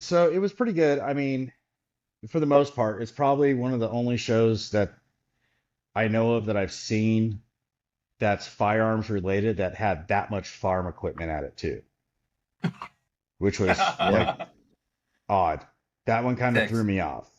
So it was pretty good. I mean, for the most part, it's probably one of the only shows that I know of that I've seen that's firearms related that had that much farm equipment at it too, which was Yeah. like odd. That one kind of threw Six. me off.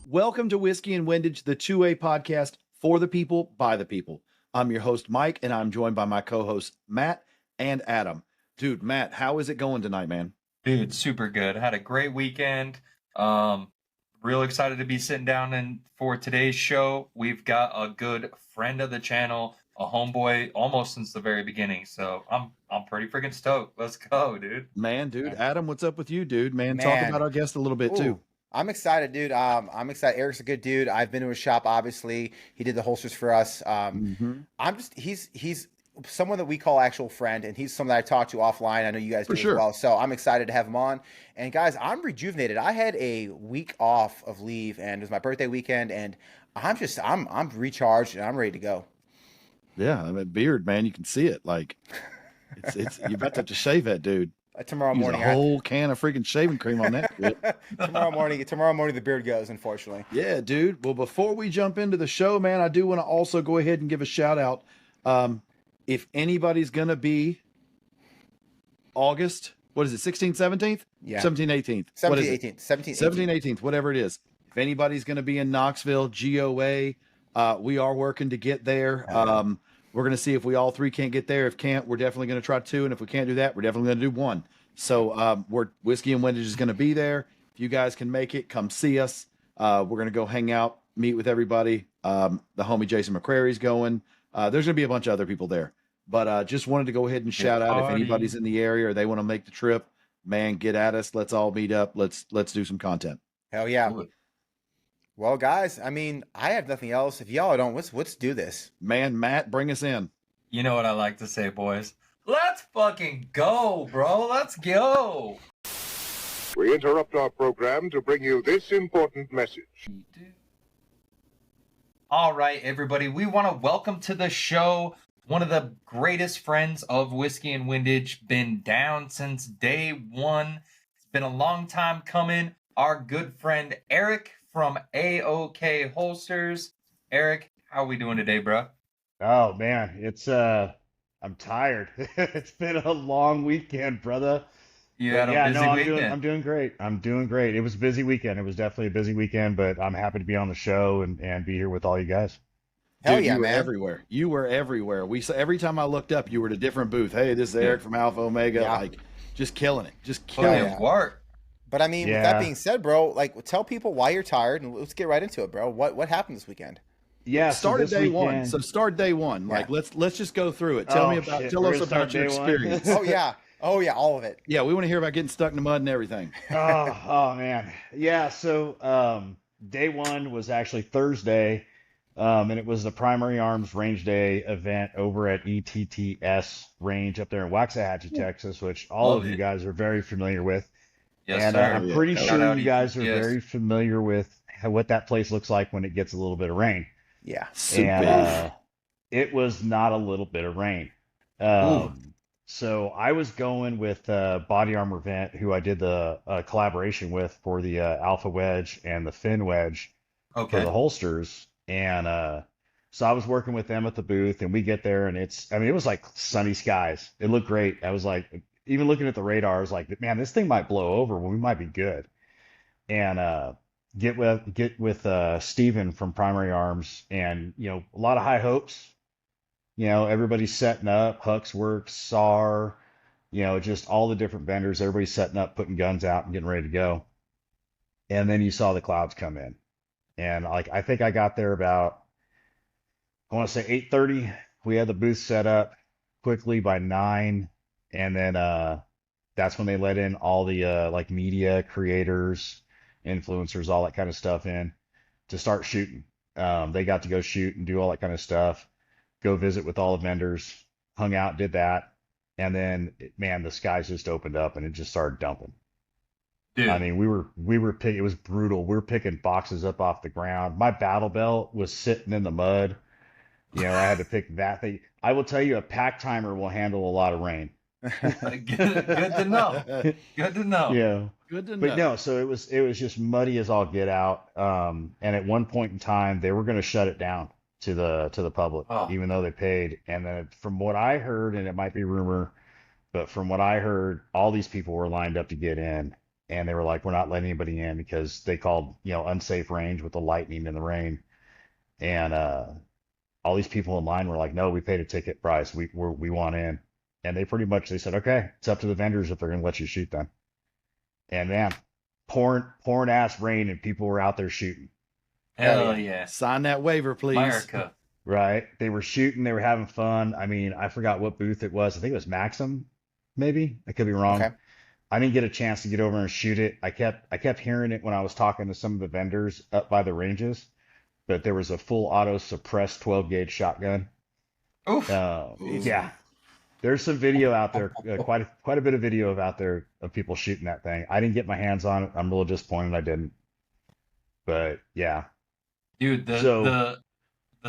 Welcome to Whiskey and Windage, the 2A podcast for the people, by the people. I'm your host, Mike, and I'm joined by my co-hosts, Matt and Adam. Dude, Matt, how is it going tonight, man? Dude, super good. Had a great weekend. Real excited to be sitting down and for today's show. We've got a good friend of the channel, a homeboy almost since the very beginning. So I'm pretty freaking stoked. Let's go, dude. Man, dude, Adam, what's up with you, dude? Man, talk Man. about our guest a little bit, too. Ooh, I'm excited, dude. I'm excited. Eric's a good dude. I've been to his shop, obviously. He did the holsters for us. He's someone that we call actual friend, and he's someone that I talk to offline. I know you guys do For sure. as well. So I'm excited to have him on. And guys, I'm rejuvenated. I had a week off of leave, and it was my birthday weekend, and I'm recharged and I'm ready to go. Yeah, I mean, beard, man, you can see it. Like, it's you about to have to shave that, dude. Tomorrow Use morning, a whole can of freaking shaving cream on that shit. tomorrow morning, the beard goes. Unfortunately. Yeah, dude. Well, before we jump into the show, man, I do want to also go ahead and give a shout out. If anybody's going to be August, what is it, 16th, 17th? Yeah. 17th, 18th. 17th, 18th, 17th, 17th, 18th, whatever it is. If anybody's going to be in Knoxville, G.O.A.L.S, we are working to get there. We're going to see if we all three can't get there. If can't, we're definitely going to try two. And if we can't do that, we're definitely going to do one. So Whiskey and Windage is going to be there. If you guys can make it, come see us. We're going to go hang out, meet with everybody. The homie Jason McCrary's going. There's going to be a bunch of other people there. But just wanted to go ahead and shout out if anybody's in the area or they want to make the trip, man, get at us. Let's all meet up. Let's do some content. Hell yeah. Ooh. Well, guys, I mean, I have nothing else. If y'all don't, let's do this. Man, Matt, bring us in. You know what I like to say, boys? Let's fucking go, bro. Let's go. We interrupt our program to bring you this important message. All right, everybody. We want to welcome to the show one of the greatest friends of Whiskey and Windage. Been down since day one. It's been a long time coming. Our good friend Erik from A.O.K. Holsters. Erik, how are we doing today, bro? Oh man, I'm tired. It's been a long weekend, brother. You But had a yeah, busy no, weekend. I'm doing great. I'm doing great. It was a busy weekend. It was definitely a busy weekend, but I'm happy to be on the show and be here with all you guys. Hell Dude, yeah, you were man. everywhere. You were everywhere. We saw every time I looked up, you were at a different booth. Hey, this is Erik from Alpha Omega. Yeah. Like, just killing it. Just killing Putting it. in work. But I mean, with Yeah. that being said, bro, like tell people why you're tired and let's get right into it, bro. What happened this weekend? Yeah, so Started this day one. weekend- So start day one. Like, Yeah. let's just go through it. Oh, Tell shit. us We're gonna about start your day one? experience. Oh yeah. Oh yeah, all of it. Yeah, we want to hear about getting stuck in the mud and everything. oh man. Yeah, so day one was actually Thursday, and it was the Primary Arms Range Day event over at ETTS Range up there in Waxahachie, Texas, which all Love of you it. guys are very familiar with. Yes, And sir. I'm pretty Shout sure out you guys are ETTS. very familiar with what that place looks like when it gets a little bit of rain. Yeah. Super. And it was not a little bit of rain. So I was going with Body Armor Vent, who I did the collaboration with for the Alpha Wedge and the Fin Wedge for Okay. the holsters. And so I was working with them at the booth, and we get there, and it was like sunny skies. It looked great. I was like, even looking at the radar, I was like, man, this thing might blow over. Well, we might be good. And get with Steven from Primary Arms, and a lot of high hopes. Everybody's setting up, Hux Works, SAR, just all the different vendors. Everybody's setting up, putting guns out, and getting ready to go. And then you saw the clouds come in, and like I think I got there about, I want to say 8:30. We had the booth set up quickly by 9, and then that's when they let in all the like media creators, influencers, all that kind of stuff in to start shooting. They got to go shoot and do all that kind of stuff. Go visit with all the vendors, hung out, did that. And then, man, the skies just opened up and it just started dumping. Dude. I mean, it was brutal. We were picking boxes up off the ground. My battle belt was sitting in the mud. You know, I had to pick that thing. I will tell you, a pack timer will handle a lot of rain. Good to know. Good to know. Yeah. Good to know. But no, so it was just muddy as all get out. And at one point in time, they were going to shut it down to the public, Oh. even though they paid. And then from what I heard, and it might be rumor, but from what I heard, all these people were lined up to get in, and they were like, "We're not letting anybody in," because they called, unsafe range with the lightning and the rain. And all these people in line were like, "No, we paid a ticket price. We want in." And they said, "Okay, it's up to the vendors if they're going to let you shoot them." And man, pouring ass rain, and people were out there shooting. Hell yeah. Sign that waiver, please. America. Right? They were shooting. They were having fun. I mean, I forgot what booth it was. I think it was Maxim, maybe. I could be wrong. Okay. I didn't get a chance to get over and shoot it. I kept hearing it when I was talking to some of the vendors up by the ranges, but there was a full auto suppressed 12 gauge shotgun. Oof. Yeah. There's some video out there, quite a bit of video out there of people shooting that thing. I didn't get my hands on it. I'm a little disappointed I didn't. But yeah. Dude, the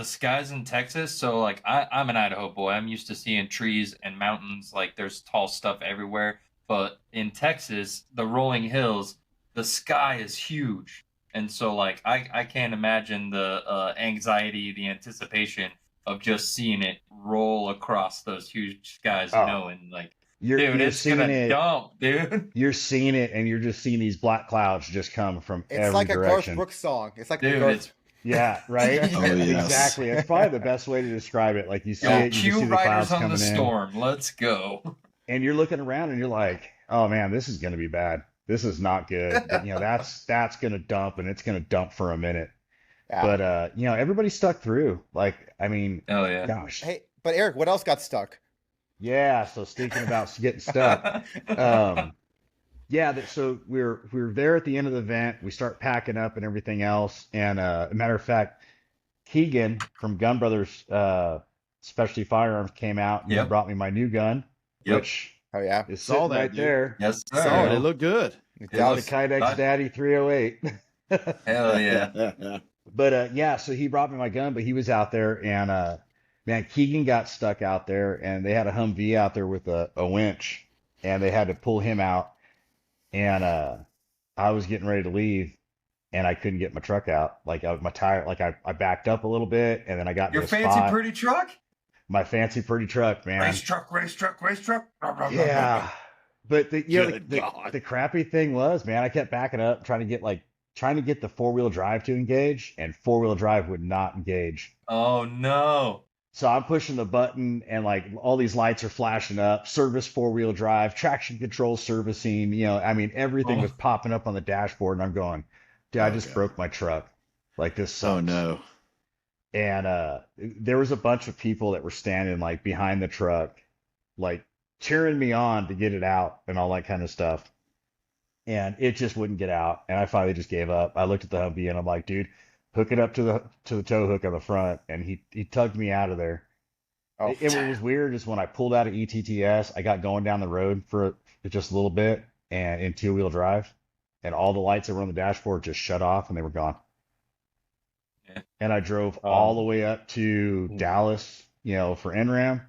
skies in Texas, so like I'm an Idaho boy. I'm used to seeing trees and mountains, like there's tall stuff everywhere. But in Texas, the rolling hills, the sky is huge. And so like I can't imagine the anxiety, the anticipation of just seeing it roll across those huge skies, and like You're it's seeing gonna it. dump, dude. You're seeing it, and you're just seeing these black clouds just come from It's every like a Garth direction. Brooks song. It's like Dude, the Garth. it's Yeah, right. Oh, yes. Exactly. It's probably the best way to describe it. Like you see Yo, it, you Q see the Riders clouds on coming the in, Storm. Let's go. and you're looking around, and you're like, "Oh man, this is going to be bad. This is not good." But, that's going to dump, and it's going to dump for a minute. Yeah. But everybody stuck through. Like, I mean, Oh yeah. gosh, Hey, but Eric, what else got stuck? yeah. So thinking about getting stuck. So we're there at the end of the event. We start packing up and everything else. And a matter of fact, Keegan from Gun Brothers Specialty Firearms came out and Yep. brought me my new gun, Yep. which Oh yeah, is Saw sitting that, right dude. there. Yes, Oh, sir. they look good. It The looks- Kydex Daddy 308. Hell yeah. But so he brought me my gun, but he was out there, and man, Keegan got stuck out there, and they had a Humvee out there with a winch, and they had to pull him out. And I was getting ready to leave, and I couldn't get my truck out. Like my tire, like I backed up a little bit, and then I got Your into a fancy spot. pretty truck? My fancy pretty truck, man. Race truck. Yeah, but Good God. the crappy thing was, man, I kept backing up, trying to get the 4-wheel drive to engage, and 4-wheel drive would not engage. Oh no. So I'm pushing the button, and like all these lights are flashing up. Service 4-wheel drive, traction control servicing. I mean, everything Oh. was popping up on the dashboard, and I'm going, dude, I just God. broke my truck. Like this sucks. Oh no. And there was a bunch of people that were standing like behind the truck, like cheering me on to get it out and all that kind of stuff. And it just wouldn't get out. And I finally just gave up. I looked at the Humvee and I'm like, dude, hook it up to the tow hook on the front. And he tugged me out of there. Oh, What was weird is when I pulled out of ETTS, I got going down the road for just a little bit and in 2-wheel drive, and all the lights that were on the dashboard just shut off and they were gone. Yeah. And I drove all the way up to Dallas, for NRAM.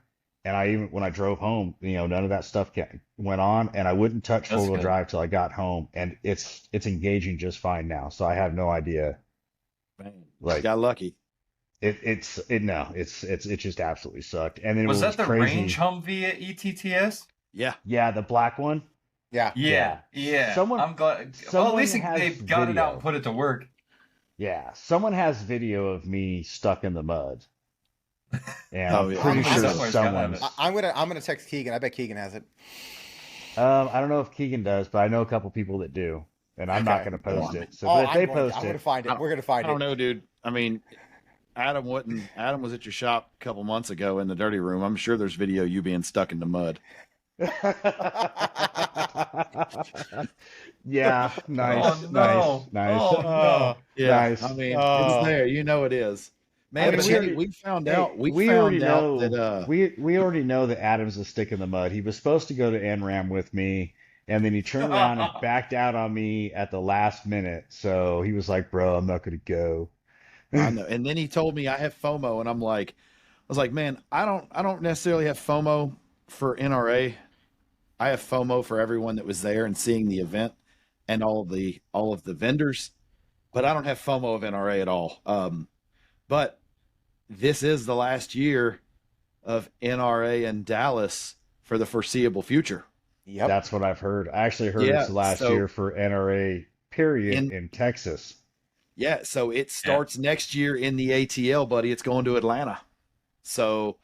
And when I drove home, none of that stuff went on, and I wouldn't touch That's 4-wheel good. drive till I got home, and it's engaging just fine now. So I have no idea. Man, Like, got lucky. it's just absolutely sucked. And then Was it was that the crazy. range Humvee at ETTS? Yeah. Yeah, the black one. yeah. Yeah. Someone- I'm glad. Well, at someone least has they got it out video. and put it to work. Yeah, someone has video of me stuck in the mud. And Oh, I'm yeah. pretty sure Somewhere's gotta have someone's. it. I'm gonna text Keegan. I bet Keegan has it. I don't know if Keegan does, but I know a couple people that do, and I'm not Okay. going to post it. So, Oh, but if they I'm post gonna it, find it. We're gonna find I don't it. know, dude. I mean, Adam was at your shop a couple months ago in the dirty room. I'm sure there's video you being stuck in the mud. yeah, nice, Oh, no. nice. Oh, no. Yeah. Nice. I mean, Oh. it's there. You know it is. Man, mean, but we already, we found hey, out. We we already found out know that we already know that Adam's a stick in the mud. He was supposed to go to NRAM with me, and then he turned around and backed out on me at the last minute. So he was like, "Bro, I'm not gonna go." I know. And then he told me I have FOMO, and I was like, man, I don't necessarily have FOMO for NRA. I have FOMO for everyone that was there and seeing the event and all of the vendors, but I don't have FOMO of NRA at all. But this is the last year of NRA in Dallas for the foreseeable future. Yep. That's what I've heard. I actually heard Yeah, it's the last so year for NRA period in in Texas. yeah, so it starts next year in the ATL, buddy. It's going to Atlanta. So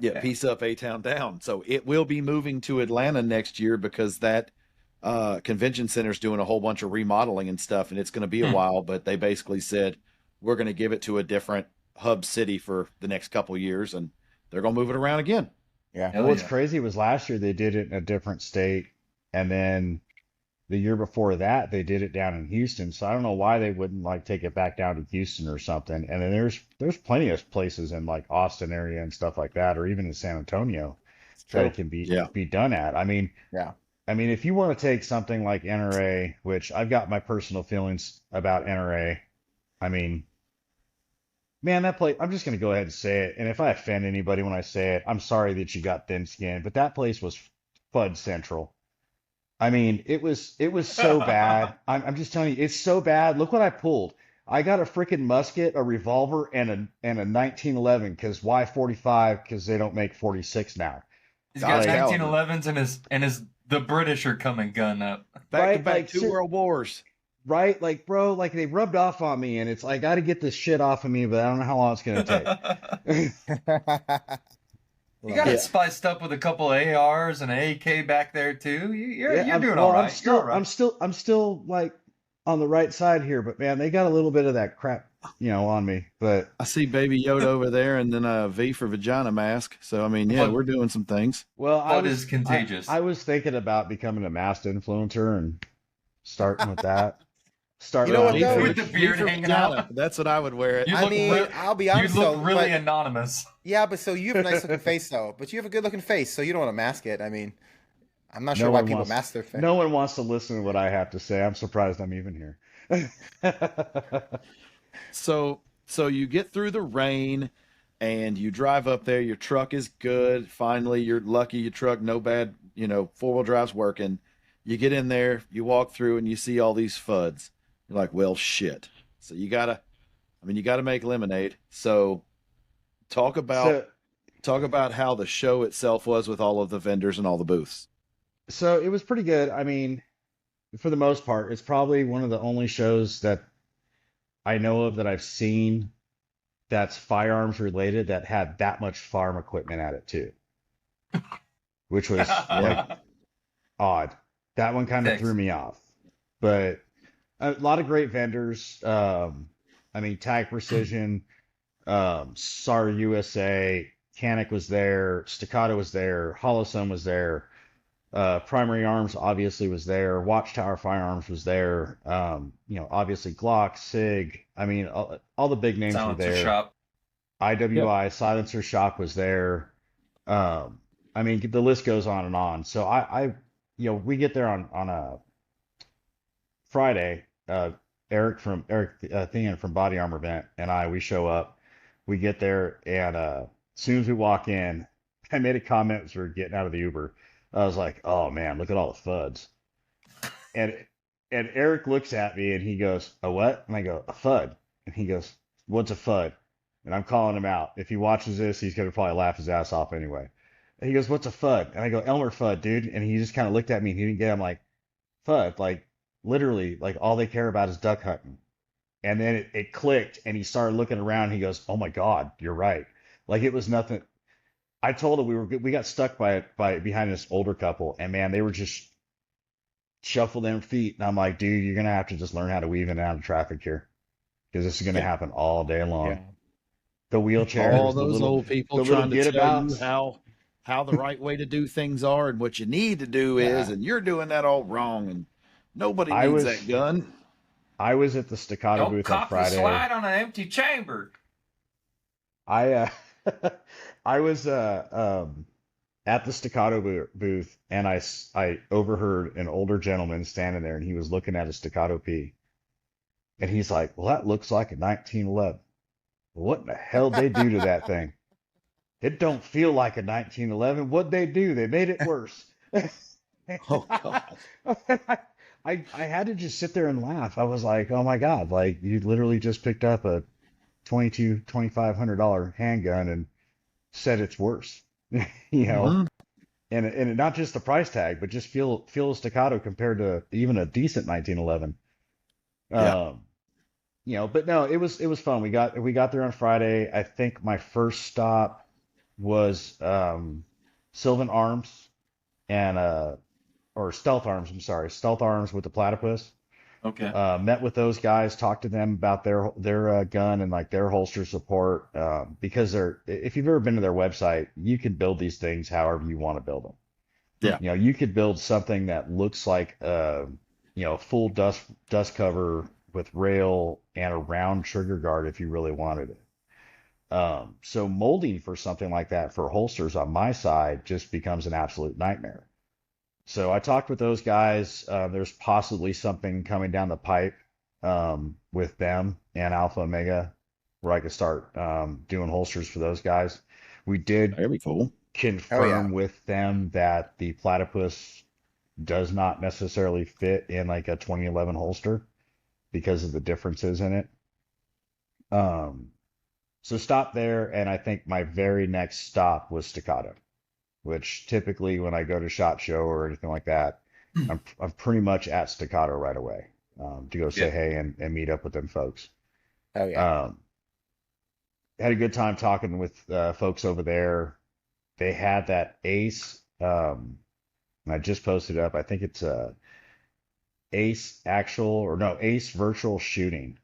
yeah, peace up, A-Town down. So it will be moving to Atlanta next year because that convention center's doing a whole bunch of remodeling and stuff, and it's going to be a while, but they basically said we're going to give it to a different hub city for the next couple years, and they're going to move it around again. Yeah. Well, what's crazy was last year they did it in a different state, and then the year before that they did it down in Houston. So I don't know why they wouldn't like take it back down to Houston or something. And then there's plenty of places in like Austin area and stuff like that, or even in San Antonio that it can be done at. I mean, Yeah. I mean, if you want to take something like NRA, which I've got my personal feelings about NRA, I mean, man, that place, I'm just going to go ahead and say it. And if I offend anybody when I say it, I'm sorry that you got thin skin, but that place was Fuds Central. I mean, it was so bad. I'm just telling you, it's so bad. Look what I pulled. I got a freaking musket, a revolver, and a 1911 because why 45? Because they don't make 46 now. He's got Like, 1911s and his the British are coming gun up. Back to Right, back like, two world wars. Right? Like, bro, like they rubbed off on me, and it's like, I got to get this shit off of me, but I don't know how long it's going to take. You got Yeah. it spiced up with a couple of ARs and an AK back there too. You're Yeah, doing well, all right. I'm still, You're all right. I'm still like on the right side here, but man, they got a little bit of that crap, on me. But I see Baby Yoda over there, and then a V for vagina mask. So I mean, yeah, But- we're doing some things. well, What is contagious? I was thinking about becoming a masked influencer and starting with that. Start You know what, with though? With the beard hanging out. That's what I would wear it. You I look mean, real- I'll be You honest look though, really but, anonymous. yeah, but so you have a nice looking face though, but you have a good looking face, so you don't want to mask it. I mean, I'm not sure why people mask their face. No one wants to listen to what I have to say. I'm surprised I'm even here. So you get through the rain and you drive up there. Your truck is good. Finally, you're lucky your truck, no bad, four-wheel drive's working. You get in there, you walk through and you see all these Fuds. You're like, well, shit. So you gotta make lemonade. So talk about how the show itself was with all of the vendors and all the booths. So it was pretty good. I mean, for the most part, it's probably one of the only shows that I know of that I've seen that's firearms related that had that much farm equipment at it too, which was like odd. That one kind of Thanks. threw me off, but a lot of great vendors. I mean, Tag Precision, SAR USA, CANCON was there, Staccato was there, Holosun was there. Primary Arms obviously was there. Watchtower Firearms was there. Obviously Glock, SIG. I mean, all the big names Silencer were there. shop. IWI, Silencer Shop was there. I mean, the list goes on and on. So we get there on a Friday. Erik TN from Body Armor Event and we show up. We get there, and as soon as we walk in, I made a comment as we were getting out of the Uber. I was like, "Oh man, look at all the Fuds." And Erik looks at me and he goes, "A what?" And I go, "A Fud." And he goes, "What's a Fud?" And I'm calling him out. If he watches this, he's gonna probably laugh his ass off anyway. And he goes, "What's a Fud?" And I go, "Elmer Fudd, dude." And he just kind of looked at me and he didn't get it. I'm like, "Fud, like literally, like all they care about is duck hunting." And then it clicked and he started looking around. And he goes, "Oh my God, you're right." Like it was nothing. I told him we got stuck by behind this older couple, and man, they were just shuffle their feet. And I'm like, dude, you're gonna have to just learn how to weave in and out of traffic here, because this is gonna happen all day long. Yeah. The wheelchairs, All those old people trying to tell you how the right way to do things are and what you need to do is, and you're doing that all wrong, and nobody needs that gun. I was at the Staccato Don't booth on cop the Friday. slide on an empty chamber. I I was at the Staccato booth, and I overheard an older gentleman standing there, and he was looking at a Staccato P, and he's like, "Well, that looks like a 1911. What in the hell they do to that thing? It don't feel like a 1911. What'd they do? They made it worse." Oh God. I had to just sit there and laugh. I was like, "Oh my God, like you literally just picked up a $2,500 handgun and said it's worse." You know, Mhm. and not just the price tag, but just feel a staccato compared to even a decent 1911. Yeah. But no, it was fun. We got there on Friday. I think my first stop was Sylvan Arms and or Stealth Arms. I'm sorry, Stealth Arms with the platypus. Okay. Met with those guys, talked to them about their gun and like their holster support, because if you've ever been to their website, you can build these things however you want to build them. Yeah. You could build something that looks like full dust cover with rail and a round trigger guard if you really wanted it. So molding for something like that for holsters on my side just becomes an absolute nightmare. So I talked with those guys. There's possibly something coming down the pipe with them and Alpha Omega where I could start doing holsters for those guys. We did That'd be cool. confirm with them that the platypus does not necessarily fit in like a 2011 holster because of the differences in it. So stop there, and I think my very next stop was Staccato, which typically when I go to SHOT Show or anything like that, I'm pretty much at Staccato right away to go say Yeah. hey and meet up with them folks. Oh yeah. Had a good time talking with folks over there. They had that Ace, and I just posted it up. I think it's Ace actual or no Ace virtual shooting.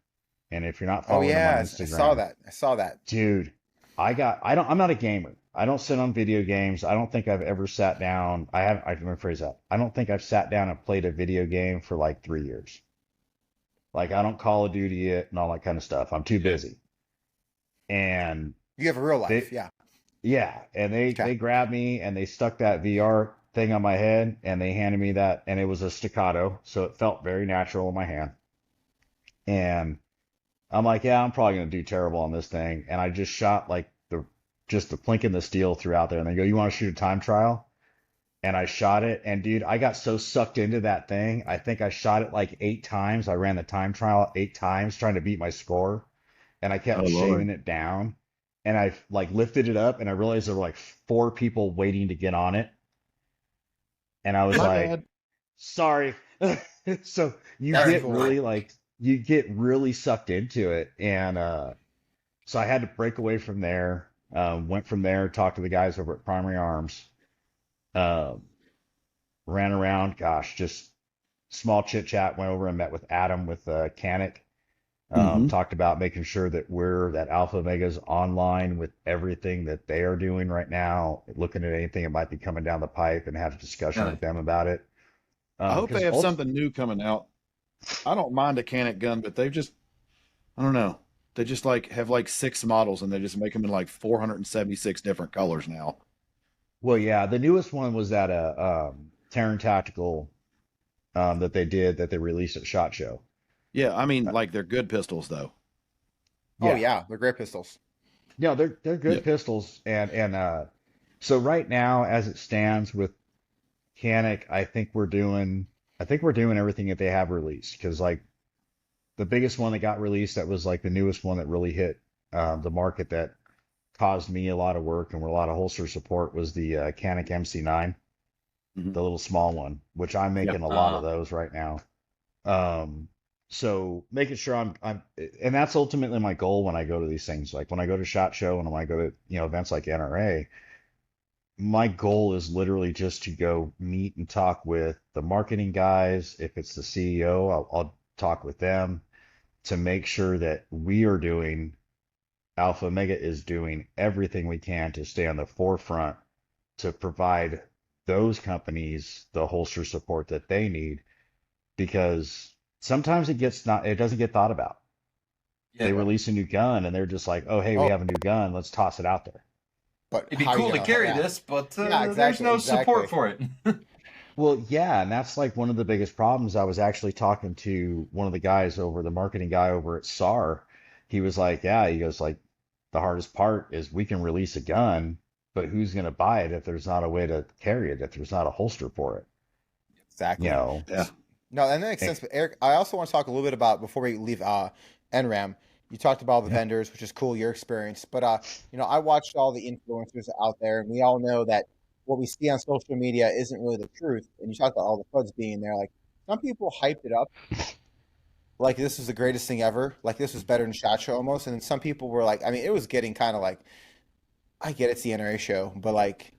And if you're not Oh following them on yeah. I saw Instagram, that. I saw that. dude, I'm not a gamer. I don't sit on video games. I don't think I've ever sat down. Let me rephrase that. I don't think I've sat down and played a video game for like 3 years. Like I don't Call of Duty it and all that kind of stuff. I'm too busy. And You have a real they, life. Yeah. yeah, and they Okay. they grabbed me and they stuck that VR thing on my head and they handed me that, and it was a staccato, so it felt very natural in my hand. And I'm like, yeah, I'm probably gonna do terrible on this thing. And I just shot like the plink in the steel throughout there. And they go, you want to shoot a time trial? And I shot it. And dude, I got so sucked into that thing. I think I shot it like 8 times. I ran the time trial 8 times trying to beat my score. And I Oh kept Lord. shaving it down. And I like lifted it up and I realized there were like 4 people waiting to get on it. And I was My like, bad. sorry. So That's cool. you get really sucked into it. And so I had to break away from there. Went from there, talked to the guys over at Primary Arms. Um, ran around, gosh, just small chit chat. Went over and met with Adam with Canic. Hmm. Talked about making sure that Alpha Omega's online with everything that they are doing right now, looking at anything that might be coming down the pipe and have a discussion Really? with them about it. I hope they Because have something new coming out. I don't mind a Canic gun, but I don't know. They just like have like 6 models and they just make them in like 476 different colors now. well, yeah, the newest one was that Terran Tactical that they released at SHOT Show. Yeah, I mean, Uh, like they're good pistols though. Oh yeah, yeah. They're great pistols. no, they're Yeah. good pistols, and so right now, as it stands with Canic, I think we're doing everything that they have released because like the biggest one that got released that was like the newest one that really hit the market that caused me a lot of work and were a lot of holster support was the Canic MC9, Hmm. the little small one, which I'm Yeah. making a lot of those right now. Um, so making sure and that's ultimately my goal when I go to these things. Like when I go to SHOT Show and when I go to, events like NRA, my goal is literally just to go meet and talk with the marketing guys. If it's the CEO, I'll talk with them to make sure that we are doing, Alpha Omega is doing everything we can to stay on the forefront to provide those companies the holster support that they need because sometimes it doesn't get thought about. They Yeah. release a new gun and they're just like, oh, hey, we Oh, have a new gun. Let's toss it out there. but It'd be how are you cool to gonna? carry Yeah, this, but yeah, there's exactly, no exactly. support for it. Well, yeah, and that's like one of the biggest problems. I was actually talking to one of the guys over, the marketing guy over at SAR. He was like, yeah, he goes like, the hardest part is we can release a gun, but who's going to buy it if there's not a way to carry it, if there's not a holster for it, you Exactly. know? Yeah. No, and that makes Eh, sense. But Eric, I also want to talk a little bit about before we leave NRAM. You talked about the Yeah. vendors, which is cool, your experience. But I watched all the influencers out there, and we all know that what we see on social media isn't really the truth. And you talked about all the Fuds being there. Like some people hyped it up like this was the greatest thing ever, like this was better than Shot Show almost. And then some people were like, I mean, it was getting kind of like, I get it's the NRA show, but like,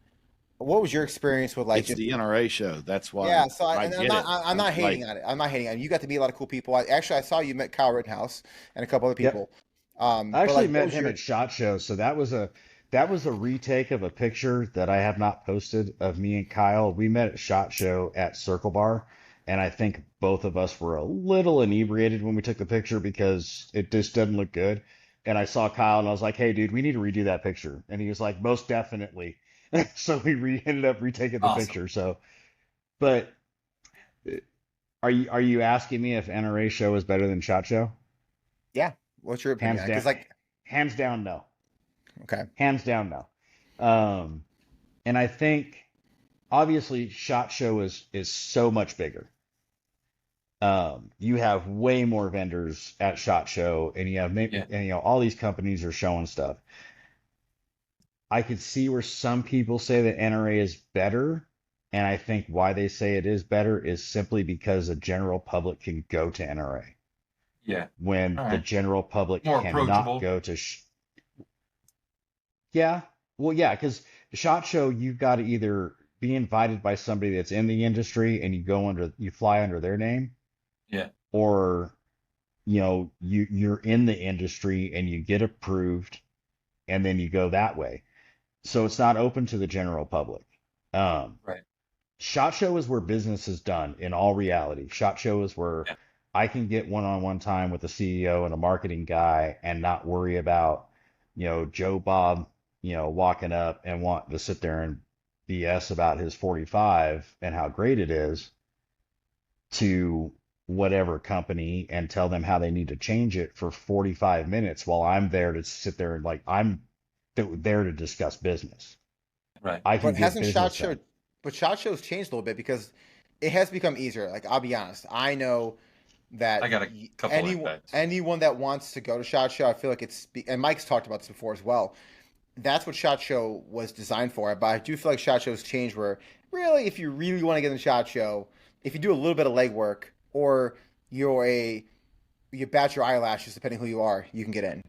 what was your experience with like It's just the NRA show. That's yeah, why so I and get it. I'm not hating Like, on it. I'm not hating on it. You got to meet a lot of cool people. I saw you met Kyle Rittenhouse and a couple other Yep. people. I But actually like, what met was him your at SHOT Show, so that was a retake of a picture that I have not posted of me and Kyle. We met at SHOT Show at Circle Bar, and I think both of us were a little inebriated when we took the picture because it just doesn't look good. And I saw Kyle and I was like, "Hey, dude, we need to redo that picture." And he was like, "Most definitely." So ended up retaking the Awesome. picture. So, but uh, are you asking me if NRA show is better than SHOT Show? yeah? What's your opinion Hands on it? down, Because like, hands down, no. okay, Hands down, no. Um, and I think obviously SHOT Show is so much bigger. You have way more vendors at SHOT Show, and you have Yeah. and all these companies are showing stuff. I could see where some people say that NRA is better, and I think why they say it is better is simply because the general public can go to NRA Yeah. when All the right. general public More cannot approachable. go to. Yeah, well, yeah, because SHOT Show you've got to either be invited by somebody that's in the industry and you fly under their name, Yeah. or you're in the industry and you get approved and then you go that way. So it's not open to the general public. Um, Right. SHOT Show is where business is done in all reality. SHOT Show is where Yeah. I can get one-on-one time with a CEO and a marketing guy and not worry about, Joe Bob, walking up and wanting to sit there and BS about his 45 and how great it is to whatever company and tell them how they need to change it for 45 minutes while I'm there to sit there and like there to discuss business. Right. I can but get hasn't Shot business Show? done. But Shot Show's changed a little bit because it has become easier. Like I'll be honest, I know that I got a couple invites. anyone that wants to go to Shot Show, I feel like and Mike's talked about this before as well. That's what Shot Show was designed for. But I do feel like Shot Show's changed where really, if you really want to get in the Shot Show, if you do a little bit of legwork or you bat your eyelashes, depending who you are, you can get in.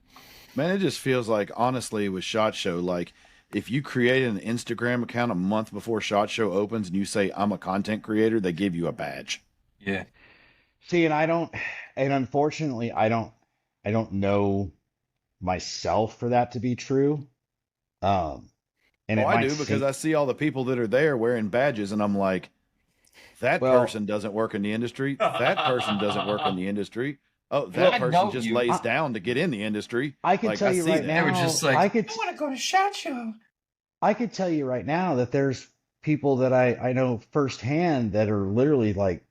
man, it just feels like, honestly, with SHOT Show, like if you create an Instagram account a month before SHOT Show opens and you say I'm a content creator, they give you a badge. Yeah. See, and unfortunately, I don't know myself for that to be true. Um, and Oh, it I might do, because seem, I see all the people that are there wearing badges, and I'm like, that well, person doesn't work in the industry. That person doesn't work in the industry. Oh, that well, I person know just you. lays I, down to get in the industry. I could Like, tell I you see right that. They were now, just like, I want to go to SHOT Show. I could tell you right now that there's people that I know firsthand that are literally like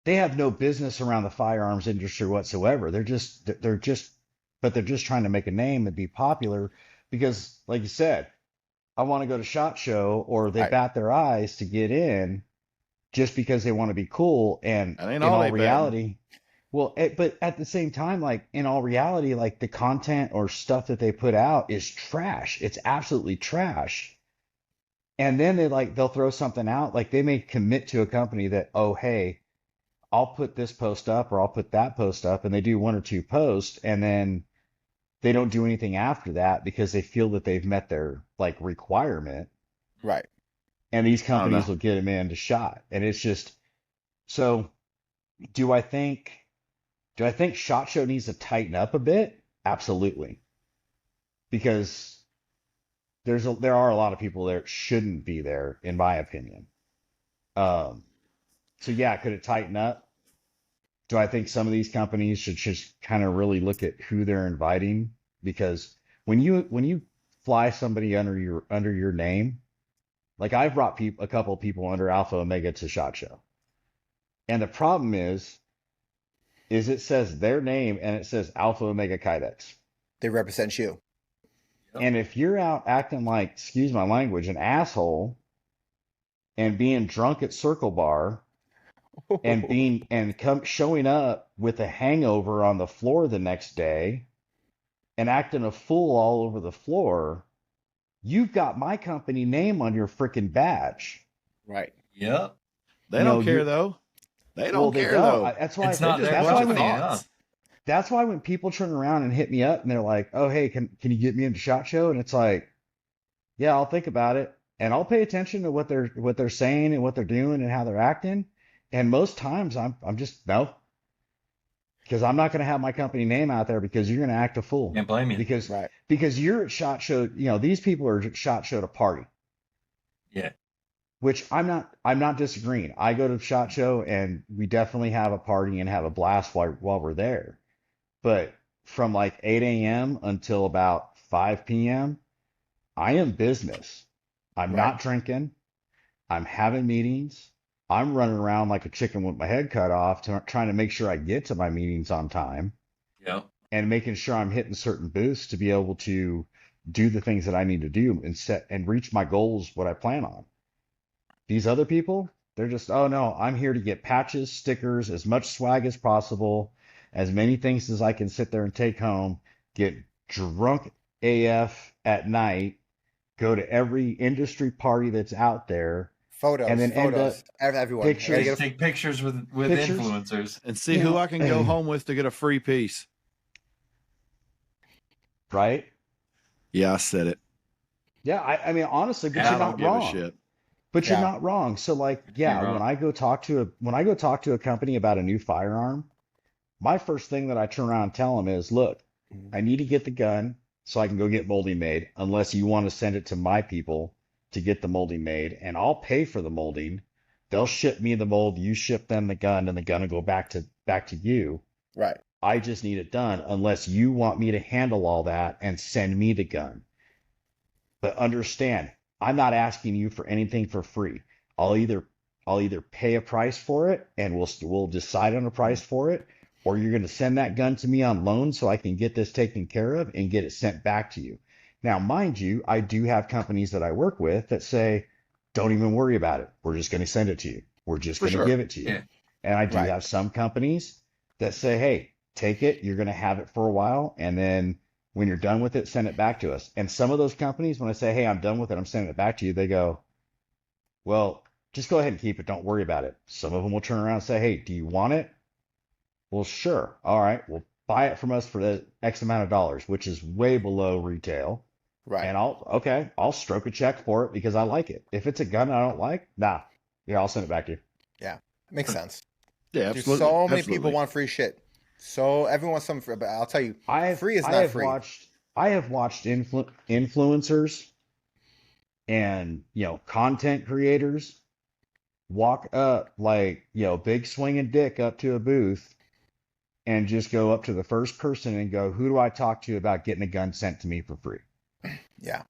they have no business around the firearms industry whatsoever. But they're just trying to make a name and be popular because, like you said, I want to go to SHOT Show, or they Right. bat their eyes to get in just because they want to be cool. And That ain't in all all they batting. reality, well, but at the same time, like in all reality, like the content or stuff that they put out is trash. It's absolutely trash. And then they'll throw something out, like they may commit to a company that, oh, hey, I'll put this post up or I'll put that post up, and they do one or two posts, and then they don't do anything after that because they feel that they've met their like requirement, Right. and these I don't know. companies will get them into shot. And it's just so do I think do I think SHOT Show needs to tighten up a bit? Absolutely. Because there are a lot of people there that shouldn't be there, in my opinion. Um, so yeah, could it tighten up? Do I think some of these companies should just kind of really look at who they're inviting? Because when you fly somebody under your name, like I've brought a couple of people under Alpha Omega to SHOT Show, and the problem is it says their name and it says Alpha Omega Kydex. They represent you. Yep. And if you're out acting like, excuse my language, an asshole, and being drunk at Circle Bar, and showing up with a hangover on the floor the next day, and acting a fool all over the floor, you've got my company name on your freaking badge. Right. Yep. They don't care though. They don't care though. That's why. It's not their that's why company, when, huh? that's why when people turn around and hit me up and they're like, "Oh, hey, can you get me into SHOT Show?" And it's like, "Yeah, I'll think about it, and I'll pay attention to what they're saying and what they're doing and how they're acting." And most times I'm just no, because I'm not going to have my company name out there because you're going to act a fool. Can't blame you. Because you're at SHOT Show. You know, these people are at SHOT Show to party. Yeah. Which I'm not disagreeing. I go to SHOT Show and we definitely have a party and have a blast while we're there. But from like 8 a.m. until about 5 p.m., I am business. I'm not drinking. I'm having meetings. I'm running around like a chicken with my head cut off, trying to make sure I get to my meetings on time. Yep. And making sure I'm hitting certain booths to be able to do the things that I need to do and set and reach my goals, what I plan on. These other people, they're just, oh no, I'm here to get patches, stickers, as much swag as possible, as many things as I can sit there and take home, get drunk AF at night, go to every industry party that's out there. Photos, and then photos, everyone. Pictures, Take pictures with influencers and see who I can go home with to get a free piece. Right? Yeah, I said it. Yeah, I mean honestly, but I you're don't not give wrong. a shit. But you're not wrong. So like, yeah, when I go talk to a company about a new firearm, my first thing that I turn around and tell them is, look, I need to get the gun so I can go get molding made, unless you want to send it to my people to get the molding made, and I'll pay for the molding. They'll ship me the mold, you ship them the gun, and the gun will go back to you. Right. I just need it done unless you want me to handle all that and send me the gun. But understand, I'm not asking you for anything for free. I'll either pay a price for it and we'll decide on a price for it, or you're going to send that gun to me on loan so I can get this taken care of and get it sent back to you. Now, mind you, I do have companies that I work with that say, don't even worry about it. We're just going to send it to you. We're just going to give it to you. Yeah. And I do have some companies that say, hey, take it. You're going to have it for a while. And then when you're done with it, send it back to us. And some of those companies, when I say, hey, I'm done with it, I'm sending it back to you, they go, well, just go ahead and keep it. Don't worry about it. Some of them will turn around and say, hey, do you want it? Well, sure. All right. Well, buy it from us for the X amount of dollars, which is way below retail. Right. And I'll stroke a check for it because I like it. If it's a gun I don't like, I'll send it back to you. Yeah. Makes sense. Yeah, Dude, absolutely. so many people want free shit. So everyone wants something free, but I'll tell you, free is not free. I have watched influencers and, content creators walk up like, big swinging dick up to a booth and just go up to the first person and go, who do I talk to about getting a gun sent to me for free? Yeah.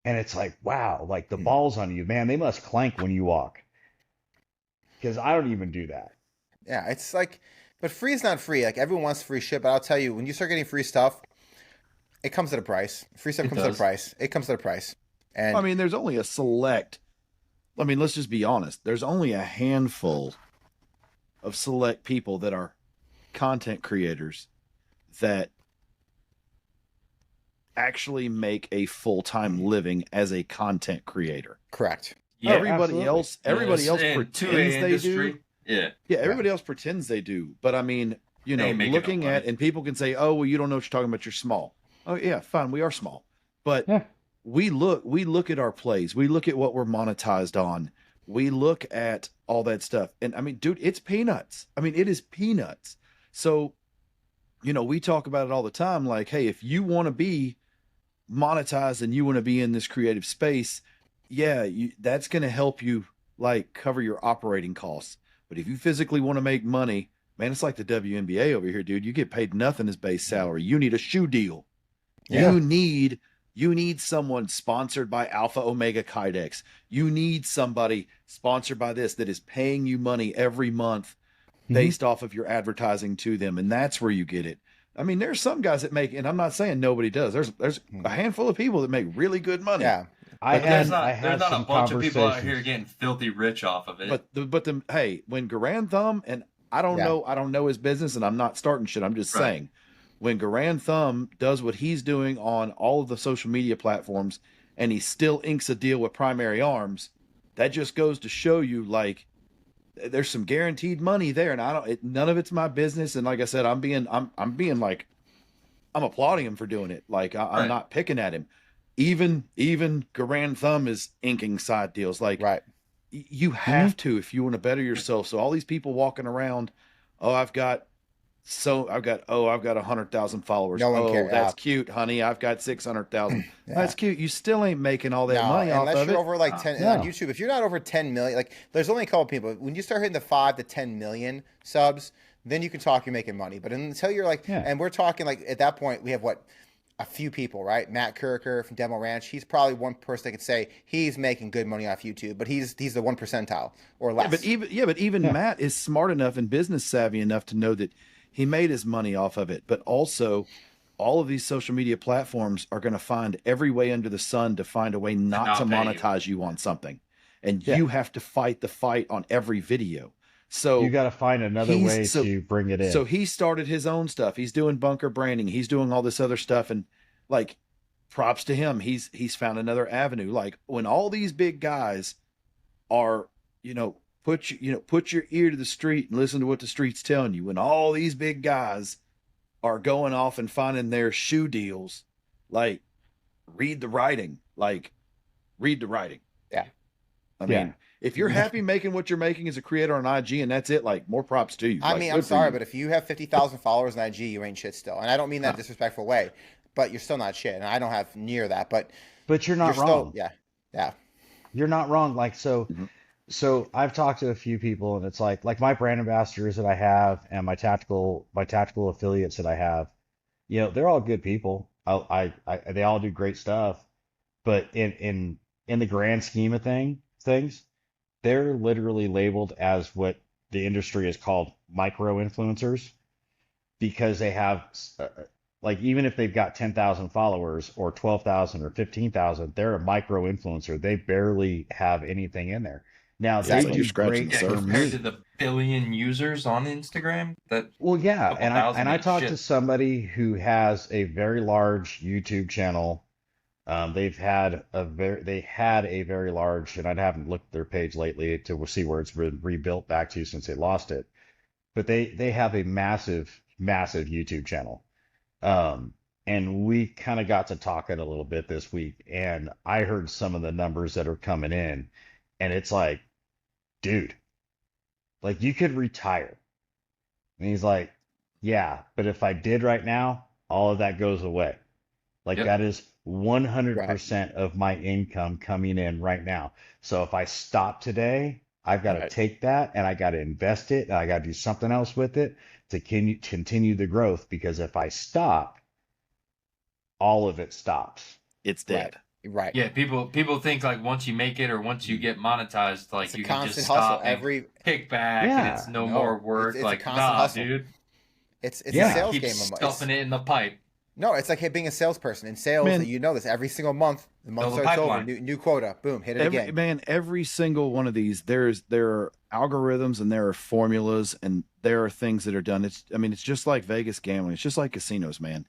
And it's like, wow, like the balls on you, man, they must clank when you walk. Because I don't even do that. Yeah, it's like, but free is not free. Like everyone wants free shit, but I'll tell you, when you start getting free stuff, it comes at a price. Free stuff comes at a price. It comes at a price. And I mean, there's only a select. I mean, let's just be honest. There's only a handful of select people that are content creators that actually make a full-time living as a content creator. correct. Yeah, everybody else pretends they do. Yeah. Yeah, everybody else pretends they do. But I mean, looking at, and people can say, oh, well, you don't know what you're talking about, you're small. Oh yeah, fine, we are small. But we look at our plays, we look at what we're monetized on, we look at all that stuff. And I mean, dude, it's peanuts. I mean, it is peanuts. So, we talk about it all the time, like, hey, if you want to be monetized and you want to be in this creative space, that's going to help you like cover your operating costs. But if you physically want to make money, man, it's like the WNBA over here, dude. You get paid nothing as base salary. You need a shoe deal. Yeah. You need someone sponsored by Alpha Omega Kydex. You need somebody sponsored by this that is paying you money every month based off of your advertising to them. And that's where you get it. I mean, there's some guys that make, and I'm not saying nobody does. There's a handful of people that make really good money. Yeah. There's not a some bunch of people out here conversations. getting filthy rich off of it. Hey, when Garand Thumb, and I don't know his business, and I'm not starting shit. I'm just saying, when Garand Thumb does what he's doing on all of the social media platforms, and he still inks a deal with Primary Arms, that just goes to show you, like, there's some guaranteed money there, and none of it's my business. And like I said, I'm applauding him for doing it. Like I'm not picking at him. Even Garand Thumb is inking side deals. Like, you have to if you want to better yourself. So all these people walking around, I've got 100,000 followers. No one cares. That's cute, honey. I've got 600,000. That's cute. You still ain't making all that money off of it. Unless you're over like 10 on YouTube. If you're not over 10 million, like there's only a couple people. When you start hitting the 5 to 10 million subs, then you can talk. You're making money. But until you're like, and we're talking like at that point we have a few people, right? Matt Kirker from Demo Ranch. He's probably one person that could say he's making good money off YouTube, but he's the 1 percentile or less. But even Matt is smart enough and business savvy enough to know that he made his money off of it. But also, all of these social media platforms are going to find every way under the sun to find a way not to monetize you on something. And you have to fight the fight on every video. So you got to find another way to bring it in. So he started his own stuff. He's doing bunker branding. He's doing all this other stuff. And like, props to him. He's found another avenue. Like, when all these big guys are, put your ear to the street and listen to what the street's telling you. When all these big guys are going off and finding their shoe deals, like, read the writing. Yeah. I mean, if you're happy making what you're making as a creator on IG and that's it, like, more props to you. I mean, I'm sorry, but if you have 50,000 followers on IG, you ain't shit still. And I don't mean that in a disrespectful way, but you're still not shit. And I don't have near that, but you're not wrong. Yeah. You're not wrong. Like, so I've talked to a few people, and it's like my brand ambassadors that I have and my tactical affiliates that I have, they're all good people. They all do great stuff, but in the grand scheme of things, they're literally labeled as what the industry is called micro influencers, because they have like, even if they've got 10,000 followers or 12,000 or 15,000, they're a micro influencer. They barely have anything in there. Now they do great compared to the billion users on Instagram. And I talked to somebody who has a very large YouTube channel. They had a very large, and I haven't looked at their page lately to see where it's been rebuilt back to since they lost it. But they have a massive YouTube channel. And we kind of got to talking a little bit this week, and I heard some of the numbers that are coming in, and it's like, dude, like, you could retire. And he's like, yeah, but if I did right now, all of that goes away. Like, that is 100% of my income coming in right now. So if I stop today, I've got to take that and I got to invest it, and I got to do something else with it to continue the growth, because if I stop, all of it stops. It's dead. Right. Yeah, people think like once you make it or once you get monetized, like you can just stop and kick back and it's no more work. It's like, a constant hustle. dude. It's a sales keep game. Stuffing it in the pipe. No, it's like being a salesperson. In sales, this every single month. The month starts over, new quota, boom, hit it again. Man, every single one of these, there are algorithms and there are formulas and there are things that are done. It's just like Vegas gambling. It's just like casinos, man.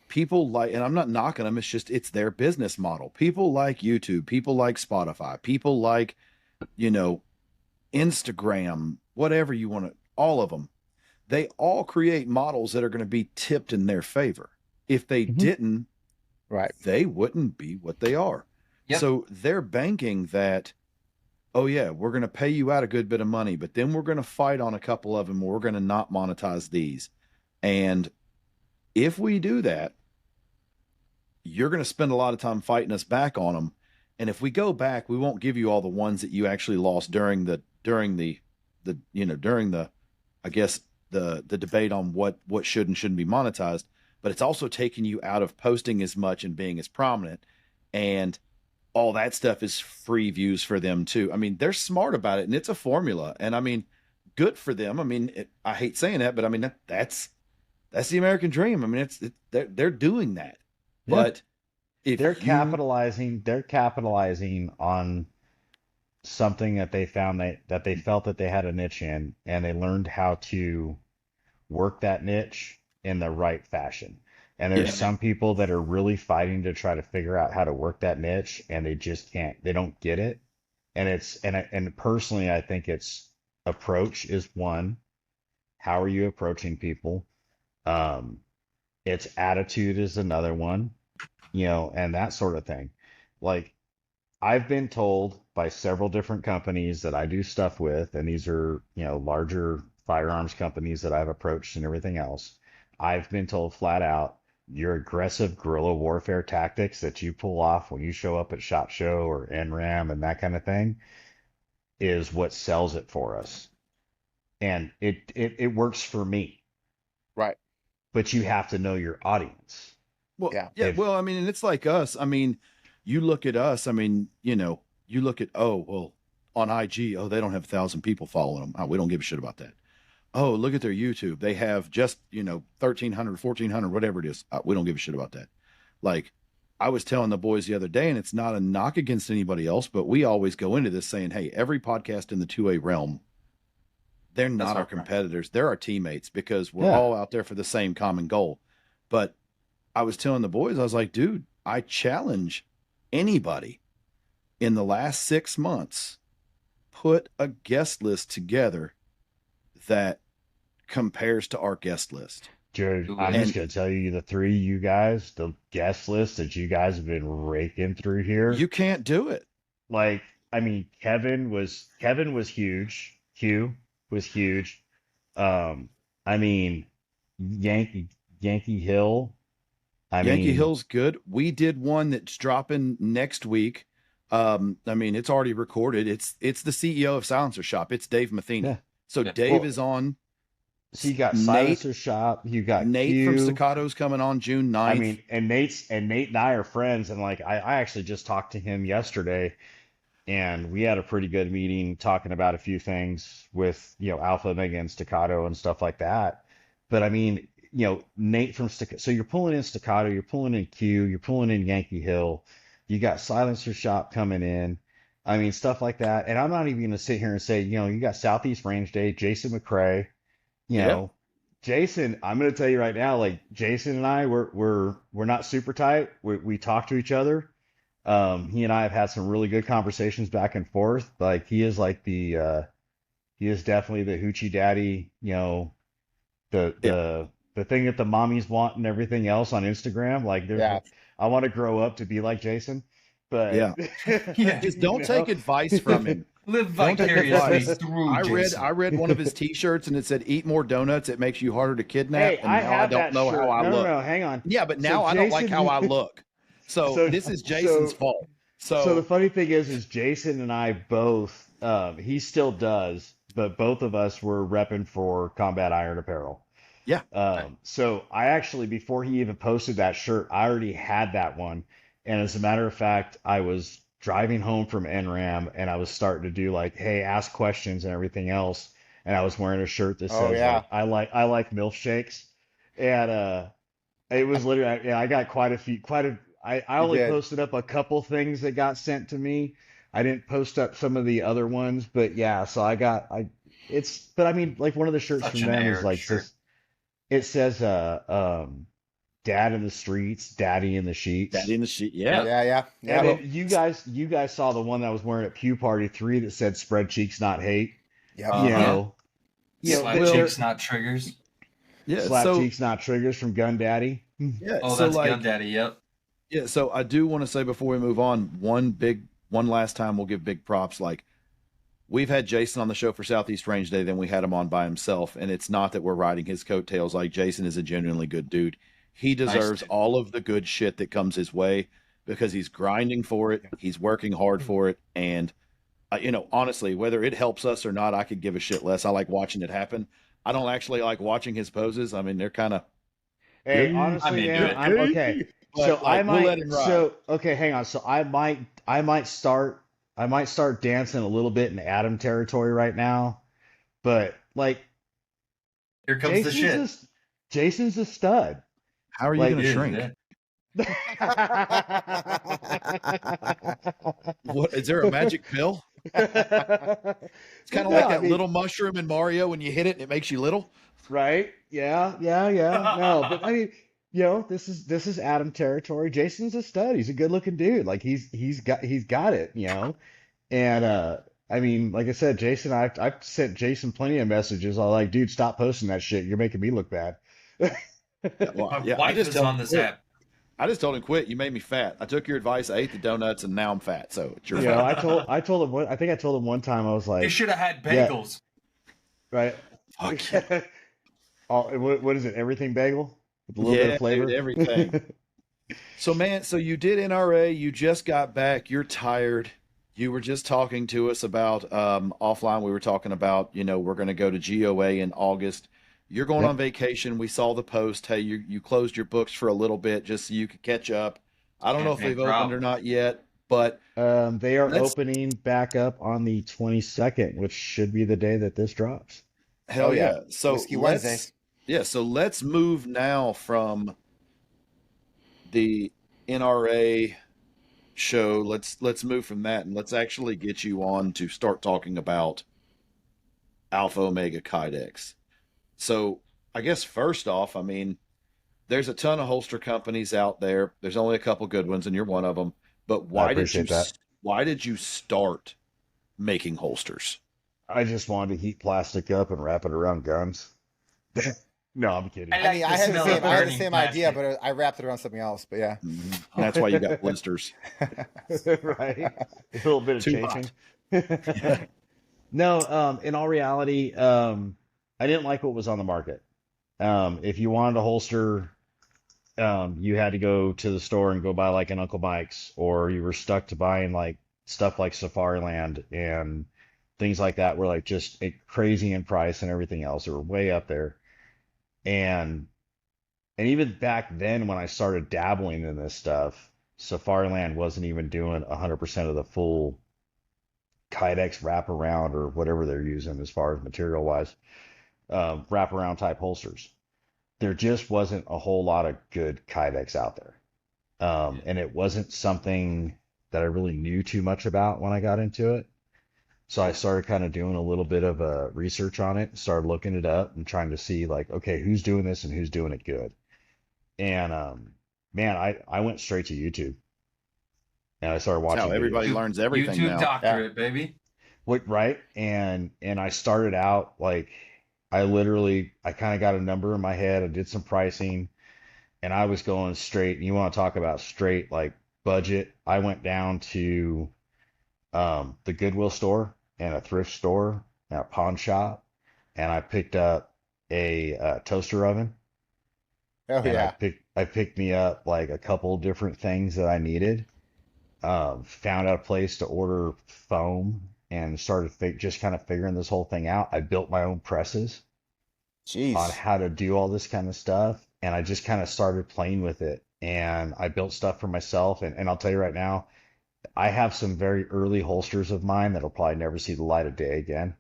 People like, and I'm not knocking them, it's their business model. People like YouTube, people like Spotify, people like, Instagram, whatever you want to, all of them. They all create models that are going to be tipped in their favor. If they didn't, they wouldn't be what they are. Yep. So they're banking that, we're going to pay you out a good bit of money, but then we're going to fight on a couple of them. We're going to not monetize these. And if we do that, you're going to spend a lot of time fighting us back on them. And if we go back, we won't give you all the ones that you actually lost during the the debate on what should and shouldn't be monetized, but it's also taking you out of posting as much and being as prominent, and all that stuff is free views for them too. I mean, they're smart about it, and it's a formula, and I mean, good for them. I mean, I hate saying that, but I mean that's the American dream. I mean, they're doing that, Yeah. but if they're you- capitalizing on something that they found that they felt that they had a niche in, and they learned how to work that niche in the right fashion. And there's Yeah. some people that are really fighting to try to figure out how to work that niche, and they just can't. They don't get it. And and personally, I think it's approach is one. How are you approaching people? Um, its attitude is another one, and that sort of thing. Like, I've been told by several different companies that I do stuff with, and these are, larger firearms companies that I've approached and everything else. I've been told flat out, your aggressive guerrilla warfare tactics that you pull off when you show up at SHOT Show or NRAM and that kind of thing is what sells it for us. And it works for me, Right. but you have to know your audience. Well, Yeah. If- well, I mean, and it's like us. I mean, you look at us. I mean, you look at, on IG, they don't have 1,000 people following them. Oh, we don't give a shit about that. Oh, look at their YouTube. They have just 1,300, 1,400, whatever it is. We don't give a shit about that. Like, I was telling the boys the other day, and it's not a knock against anybody else, but we always go into this saying, hey, every podcast in the 2A realm, they're not That's our our friend. competitors. They're our teammates, because we're Yeah. all out there for the same common goal. But I was telling the boys, I was like, dude, I challenge anybody in the last 6 months, put a guest list together that compares to our guest list. Jared, Ooh, I'm and- just gonna tell you, the three of you guys, the guest list that you guys have been raking through here. You can't do it. Like, I mean, Kevin was huge. Hugh was huge. I mean, Yankee Hill. I Yankee mean, Hill's good. We did one that's dropping next week. I mean, it's already recorded. It's the CEO of Silencer Shop. It's Dave Matheny. Yeah. So Yeah. Dave Well, is on. so you got Nate- Silencer Shop, you got Nate from Q. Staccato's coming on June 9th. I mean, and Nate and I are friends, and like I actually just talked to him yesterday, and we had a pretty good meeting talking about a few things with Alpha, Omega, and Staccato and stuff like that. But I mean, Nate from Staccato. So you're pulling in Staccato, you're pulling in Q, you're pulling in Yankee Hill. You got Silencer Shop coming in. I mean, stuff like that. And I'm not even gonna sit here and say, you got Southeast Range Day, Jason McCrae. Yeah. Jason, I'm gonna tell you right now, like Jason and I, we're not super tight. We talk to each other. He and I have had some really good conversations back and forth. Like he is like he is definitely the hoochie daddy, the thing that the mommies want and everything else on Instagram. Like Yeah. I want to grow up to be like Jason, but Yeah. Yeah. Just don't take advice from him. Live Don't take vicariously advice. through I Jason. read one of his T-shirts, and it said, "Eat more donuts. It makes you harder to kidnap." Hey, and I now have I don't that know shirt. how I No, look. no, hang on. Yeah, but So now I don't like Jason- how I look. So this is Jason's so- fault. So the funny thing is Jason and I both, he still does, but both of us were repping for Combat Iron Apparel. Yeah. So I actually, before he even posted that shirt, I already had that one. And as a matter of fact, I was driving home from NRAM, and I was starting to do like, hey, ask questions and everything else. And I was wearing a shirt that Oh, says, yeah. like, I like milk shakes. And it was literally, I got I only did. posted up a couple things that got sent to me. I didn't post up some of the other ones, but yeah, so but I mean, like one of the shirts Such from an them is Erik like shirt. it says Dad in the streets, Daddy in the sheets. Daddy in the sheet. Yeah. Yeah. And but- then you guys saw the one that I was wearing at Pew Party 3 that said spread cheeks, not hate. yeah. Uh, You know, Slap well, cheeks, not triggers. Yeah. slap So cheeks, not triggers from Gun Daddy. yeah. Oh, so that's like, Gun Daddy. Yep. yeah. So I do want to say before we move on, one last time we'll give big props. Like, we've had Jason on the show for Southeast Range Day, then we had him on by himself, and it's not that we're riding his coattails. Like, Jason is a genuinely good dude. He deserves dude. all of the good shit that comes his way because he's grinding for it, he's working hard for it, and honestly, whether it helps us or not, I could give a shit less. I like watching it happen, I don't actually like watching his poses. I mean, they're kind of. Hey, Yeah, honestly, into man, it. I'm okay. So But like, we'll let him ride. so okay, hang on. So I might start dancing a little bit in Adam territory right now, but like Here comes the Jason's shit. a, Jason's a stud. How are you Like, going to It is, shrink? yeah. What is there a magic pill? It's kind of No, like I that mean, little mushroom in Mario when you hit it and it makes you little. right? Yeah, yeah, yeah. No, but I mean, this is Adam territory. Jason's a stud. He's a good looking dude. Like he's got it, And I mean, like I said, Jason, I've sent Jason plenty of messages. I'm like, dude, stop posting that shit. You're making me look bad. Well, My yeah, wife is on this app. I just told him quit. You made me fat. I took your advice. I ate the donuts, and now I'm fat. So it's your You know, fault. I told him I think I told him one time I was You like, should have had yeah, bagels. right. Fuck yeah. What is it? Everything bagel with a little bit Yeah, of flavor. dude, everything. So, man, so you did NRA. You just got back. You're tired. You were just talking to us about offline. We were talking about, we're going to go to GOA in August. You're going on Yep. vacation. We saw the post. Hey, you closed your books for a little bit just so you could catch up. I don't know if No they've opened or problem. not yet, but They are let's opening back up on the 22nd, which should be the day that this drops. hell Oh yeah, yeah. So Whiskey let's Wednesdays. so let's move now from the NRA show. Let's move from that and let's actually get you on to start talking about Alpha Omega Kydex. So I guess first off, I mean, there's a ton of holster companies out there. There's only a couple good ones, and you're one of them. But I appreciate that. why did you start making holsters? I just wanted to heat plastic up and wrap it around guns. No, I'm kidding. I I like mean, the I had the smell same, of I had the burning same idea, plastic. but I wrapped it around something else. But yeah, Mhm. That's why you got blisters. Right? A little bit of Too chafing. hot. No, in all reality, I didn't like what was on the market. If you wanted a holster, you had to go to the store and go buy like an Uncle Mike's, or you were stuck to buying like stuff like Safariland and things like that were like just crazy in price and everything else. They were way up there. And even back then when I started dabbling in this stuff, Safariland wasn't even doing 100% of the full Kydex wraparound or whatever they're using as far as material wise, wraparound type holsters. There just wasn't a whole lot of good Kydex out there. And it wasn't something that I really knew too much about when I got into it. So I started kind of doing a little bit of research on it, started looking it up and trying to see like, okay, who's doing this and who's doing it good. And man, I went straight to YouTube and I started That's watching how everybody videos. learns everything YouTube now. doctorate, baby. What, right? And I started out like I kind of got a number in my head. I did some pricing and I was going straight. And you want to talk about straight like budget? I went down to the Goodwill store and a thrift store and a pawn shop, and I picked up a toaster oven, oh and yeah. I picked me up like a couple different things that I needed. Found out a place to order foam and started just kind of figuring this whole thing out. I built my own presses on Jeez. how to do all this kind of stuff, and I just kind of started playing with it. And I built stuff for myself, and I'll tell you right now, I have some very early holsters of mine that'll probably never see the light of day again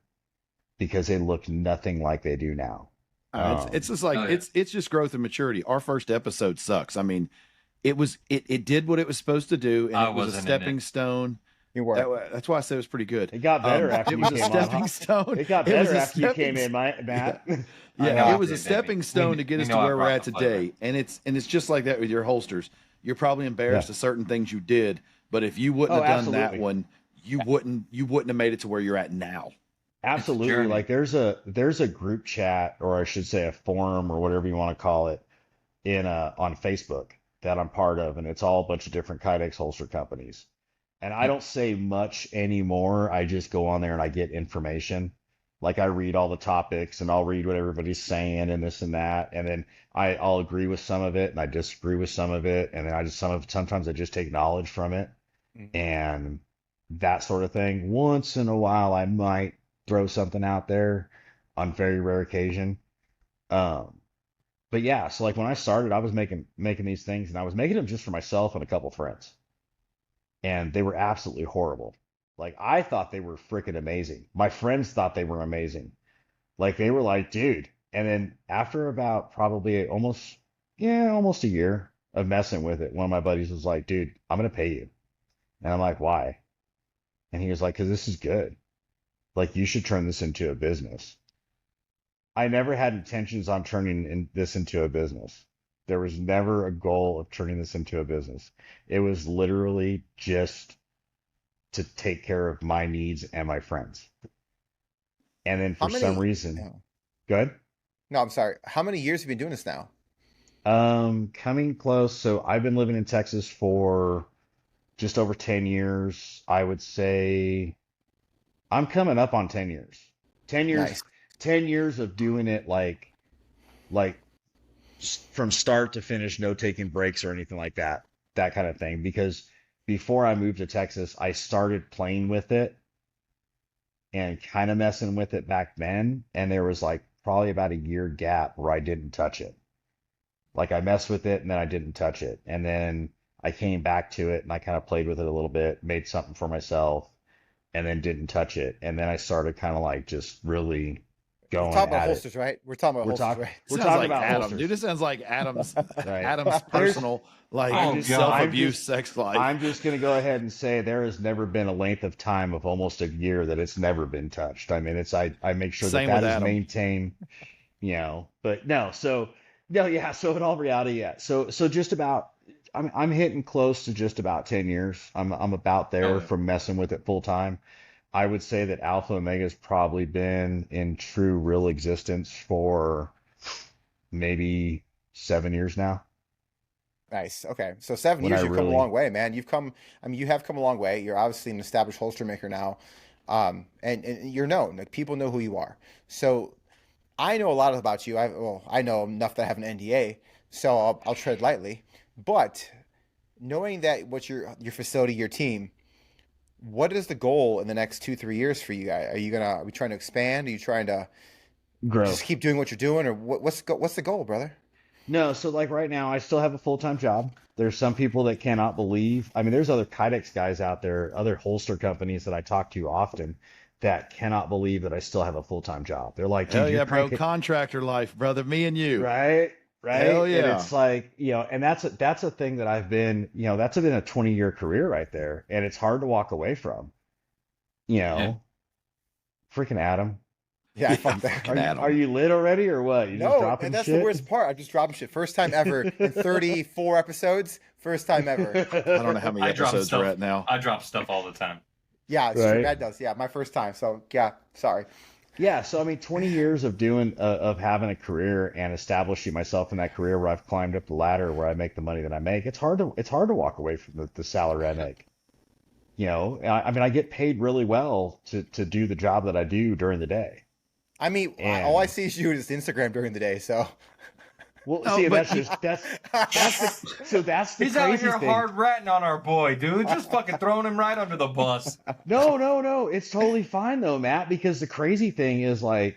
because they look nothing like they do now. It's just like Oh, yeah. it's just growth and maturity. Our first episode sucks. I mean, it did what it was supposed to do, and I it was a wasn't in stepping it. stone. You were. That's why I said it was pretty good. It got better after It you was a came on, huh? stepping stone. It got It was better a after you came stepping in, Matt. I know Yeah, I it was a did, stepping baby. stone to get You us know to I where we're brought at the flavor. today. And it's just like that with your holsters. You're probably embarrassed Yeah. of certain things you did, but if you wouldn't Oh, have done that absolutely. one, you wouldn't have made it to where you're at now. Absolutely. journey. Like there's a group chat, or I should say a forum or whatever you want to call it, in on Facebook that I'm part of, and it's all a bunch of different Kydex holster companies. And I don't say much anymore. I just go on there and I get information. Like I read all the topics and I'll read what everybody's saying and this and that. And then I'll agree with some of it and I disagree with some of it. And then sometimes I just take knowledge from it and that sort of thing. Once in a while I might throw something out there. on very rare occasion. Um, but yeah, so like when I started, I was making these things, and I was making them just for myself and a couple friends, and they were absolutely horrible. Like I thought they were freaking amazing. My friends thought they were amazing. Like they were like, dude. And then after about probably almost a year of messing with it, one of my buddies was like, dude, I'm gonna pay you. And I'm like, why? And he was like, because this is good. Like you should turn this into a business. I never had intentions on this into a business. There was never a goal of turning this into a business. It was literally just to take care of my needs and my friends. And then How for some many? reason, No, good. no, I'm sorry. How many years have you been doing this now? Coming close. So I've been living in Texas for just over 10 years. I would say I'm coming up on 10 years. 10 years, Nice. 10 years of doing it like from start to finish, no taking breaks or anything like that, that kind of thing. Because before I moved to Texas, I started playing with it and kind of messing with it back then. And there was like probably about a year gap where I didn't touch it. Like I messed with it and then I didn't touch it. And then I came back to it and I kind of played with it a little bit, made something for myself, and then didn't touch it. And then I started kind of like just really We're going talking about at it. holsters, right? We're talking about We're holsters, talking right? we're Sounds talking like about Adam, holsters, dude. This sounds like Adam's right? Adam's There's personal like I'm just I'm self-abuse just sex life. I'm just gonna go ahead and say there has never been a length of time of almost a year that it's never been touched. I mean, I make sure that Same with that is Adam. maintained, but no, so no, yeah, so in all reality, yeah. So just about I'm hitting close to just about 10 years. I'm about Oh, there yeah. from messing with it full time. I would say that Alpha Omega's probably been in true real existence for maybe 7 years now. Nice. Okay. So 7 years, When I you've come a long really way, man. I mean, you have come a long way. You're obviously an established holster maker now. And you're known. Like people know who you are. So I know a lot about you. I know enough that I have an NDA, so I'll tread lightly. But knowing that what's your facility, your team, what is the goal in the next 2, 3 years for you guys? Are we trying to expand? Are you trying to just growth. keep doing what you're doing, or what's the goal, brother? No, so like right now, I still have a full-time job. There's some people that cannot believe. I mean, there's other Kydex guys out there, other holster companies that I talk to often that cannot believe that I still have a full-time job. They're like, Hell dude, you're yeah, bro. cranking, Contractor life, brother. Me and you. right? Right? Hell And yeah. it's like, and that's a thing that I've been, that's been a 20-year career right there. And it's hard to walk away from, you Yeah. know, freaking Adam. Yeah, I Yeah, fuck that. fucking Are Adam. you lit already or what? You just No, and dropping that's the shit? worst part. I'm just dropping shit. First time ever in 34 episodes. First time ever. I don't know how many I drop episodes stuff. we're at now. I drop stuff all the time. Yeah, it's true. Right. That does. Yeah, my first time. So yeah, sorry. Yeah, so I mean, 20 years of doing of having a career and establishing myself in that career where I've climbed up the ladder where I make the money that I make. It's hard to walk away from the salary I make. I mean, I get paid really well to do the job that I do during the day. I mean, all I And see is you is Instagram during the day. So well, No, see, but that's the He's out crazy here thing. hard ratting on our boy, dude. Just fucking throwing him right under the bus. No, no, no. It's totally fine though, Matt, because the crazy thing is like,